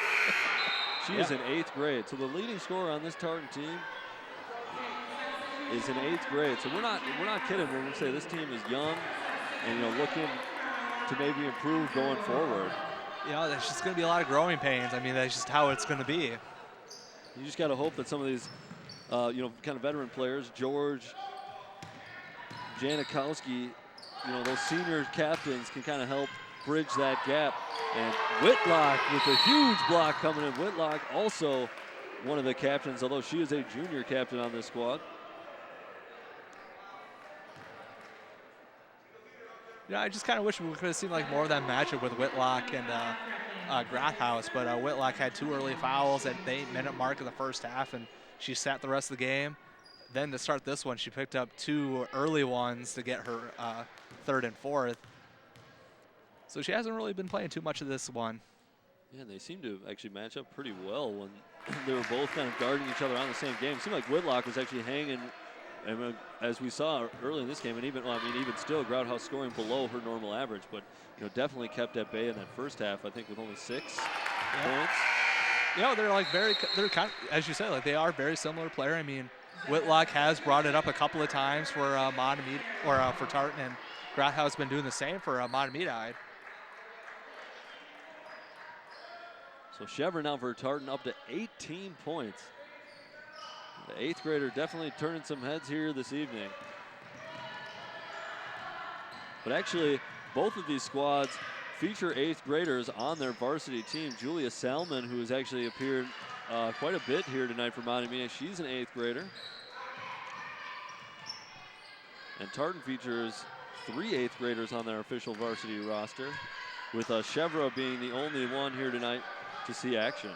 She is in 8th grade. So the leading scorer on this Tartan team is in 8th grade. So we're not kidding when we say this team is young and looking to maybe improve going forward. There's just going to be a lot of growing pains. That's just how it's going to be. You just got to hope that some of these, kind of veteran players, George, Janikowski, those senior captains can kind of help bridge that gap. And Whitlock with a huge block coming in. Whitlock also one of the captains, although she is a junior captain on this squad. I just kind of wish we could have seen more of that matchup with Whitlock and Grothaus, but Whitlock had 2 early fouls at the 8-minute mark of the first half, and she sat the rest of the game. Then to start this one, she picked up 2 early ones to get her 3rd and 4th. So she hasn't really been playing too much of this one. Yeah, they seem to actually match up pretty well when they were both kind of guarding each other on the same game. It seemed like Whitlock was actually hanging. And as we saw early in this game, and even still, Grothaus scoring below her normal average, but definitely kept at bay in that first half. I think with only 6 points. They're kind of, as you said, they are very similar player. Whitlock has brought it up a couple of times for Mahtomedi or for Tartan, and Grothaus has been doing the same for Mahtomedi. So Chevra now for Tartan up to 18 points. The 8th grader definitely turning some heads here this evening. But actually, both of these squads feature 8th graders on their varsity team. Julia Salmon, who has actually appeared quite a bit here tonight for Mahtomedi, she's an 8th grader. And Tartan features 3 8th graders on their official varsity roster, with Chevra being the only one here tonight to see action.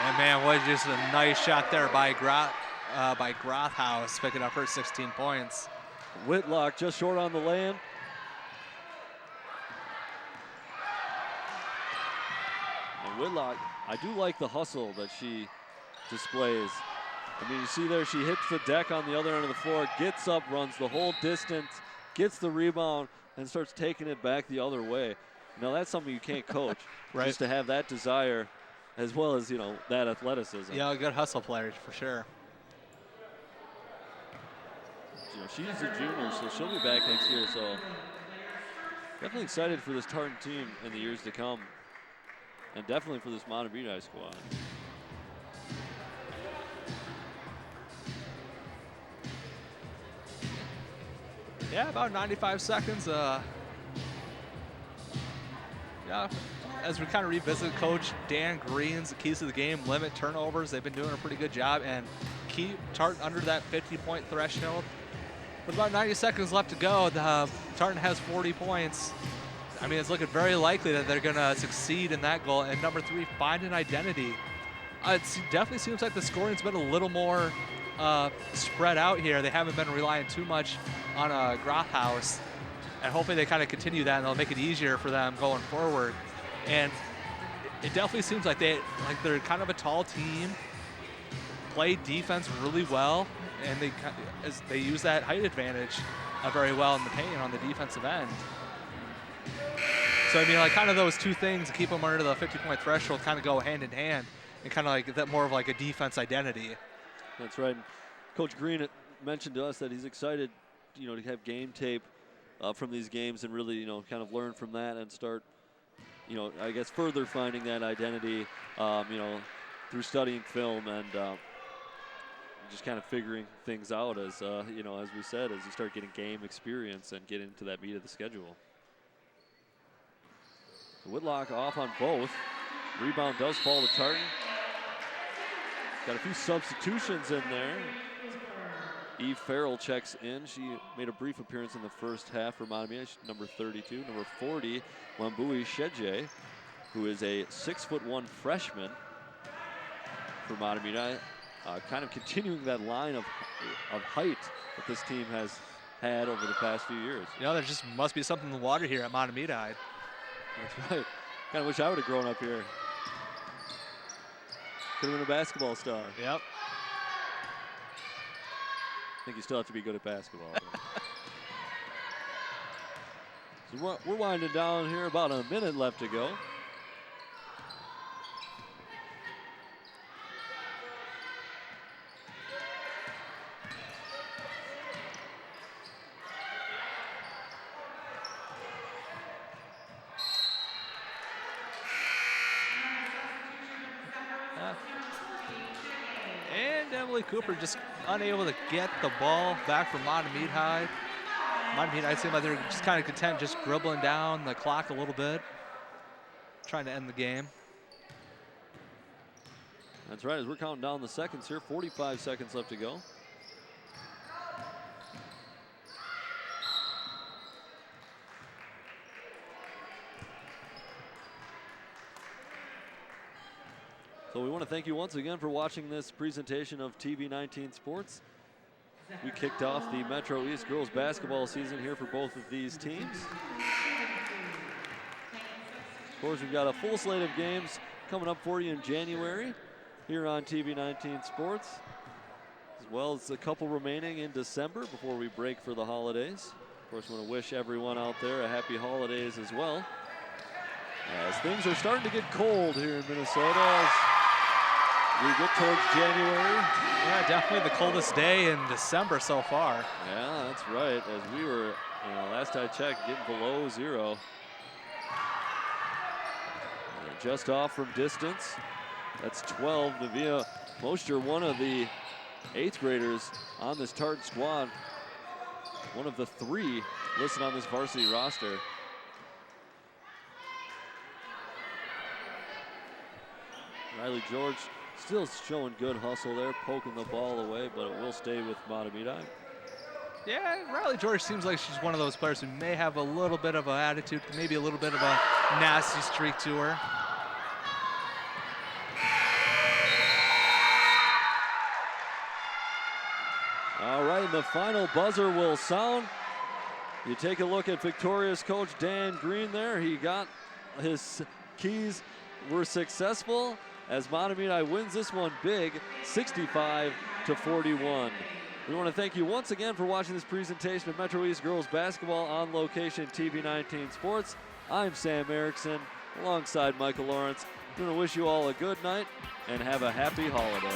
And man, what just a nice shot there by Grothaus, picking up her 16 points. Whitlock just short on the land. And Whitlock, I do like the hustle that she displays. You see there, she hits the deck on the other end of the floor, gets up, runs the whole distance, gets the rebound, and starts taking it back the other way. Now that's something you can't coach, Right. Just to have that desire, as well as that athleticism. Yeah, a good hustle player for sure. She's a junior, so she'll be back next year. So definitely excited for this Tartan team in the years to come, and definitely for this Mahtomedi squad. Yeah, about 95 seconds. As we kind of revisit Coach Dan Green's keys to the game, limit turnovers. They've been doing a pretty good job and keep Tartan under that 50-point threshold. With about 90 seconds left to go, Tartan has 40 points. It's looking very likely that they're going to succeed in that goal. And number 3, find an identity. It definitely seems like the scoring's been a little more spread out here. They haven't been relying too much on Grothaus. And hopefully they kind of continue that, and they'll make it easier for them going forward. And it definitely seems like they're kind of a tall team, play defense really well, and they use that height advantage very well in the paint on the defensive end. So I mean, like, kind of those two things keep them under the 50-point threshold, kind of go hand in hand, and kind of like that more of like a defense identity. That's right. Coach Green mentioned to us that he's excited, to have game tape from these games and really, kind of learn from that and start, I guess further finding that identity, through studying film and just kind of figuring things out as, as we said, as you start getting game experience and get into that meat of the schedule. Whitlock off on both. Rebound does fall to Tartan. Got a few substitutions in there. Eve Farrell checks in. She made a brief appearance in the first half for Mahtomedi. Number 32. Number 40, Wambui Sheje, who is a 6'1" freshman for Mahtomedi. Kind of continuing that line of height that this team has had over the past few years. There just must be something in the water here at Mahtomedi. That's right. Kind of wish I would have grown up here. Could have been a basketball star. Yep. I think you still have to be good at basketball. So we're winding down here, about a minute left to go. And Emily Cooper just unable to get the ball back from Mahtomedi. Mahtomedi seemed like they're just kind of content, just dribbling down the clock a little bit, trying to end the game. That's right, as we're counting down the seconds here, 45 seconds left to go. So we want to thank you once again for watching this presentation of TV19 Sports. We kicked off the Metro East girls basketball season here for both of these teams. Of course, we've got a full slate of games coming up for you in January here on TV19 Sports, as well as a couple remaining in December before we break for the holidays. Of course, we want to wish everyone out there a happy holidays as well, as things are starting to get cold here in Minnesota as we get towards January. Yeah, definitely the coldest day in December so far. Yeah, that's right. As we were, last I checked, getting below zero. Just off from distance. That's 12. Navia Mosher, one of the 8th graders on this Tartan squad. One of the 3 listed on this varsity roster. Riley George still showing good hustle there, poking the ball away, but it will stay with Mahtomedi. Yeah, Riley George seems like she's one of those players who may have a little bit of an attitude, maybe a little bit of a nasty streak to her. All right, and the final buzzer will sound. You take a look at Victoria's coach Dan Green there. He got his keys, were successful as Mahtomedi wins this one big, 65-41. We want to thank you once again for watching this presentation of Metro East Girls Basketball on location TV19 Sports. I'm Sam Erickson alongside Michael Lawrence. We want to wish you all a good night and have a happy holiday.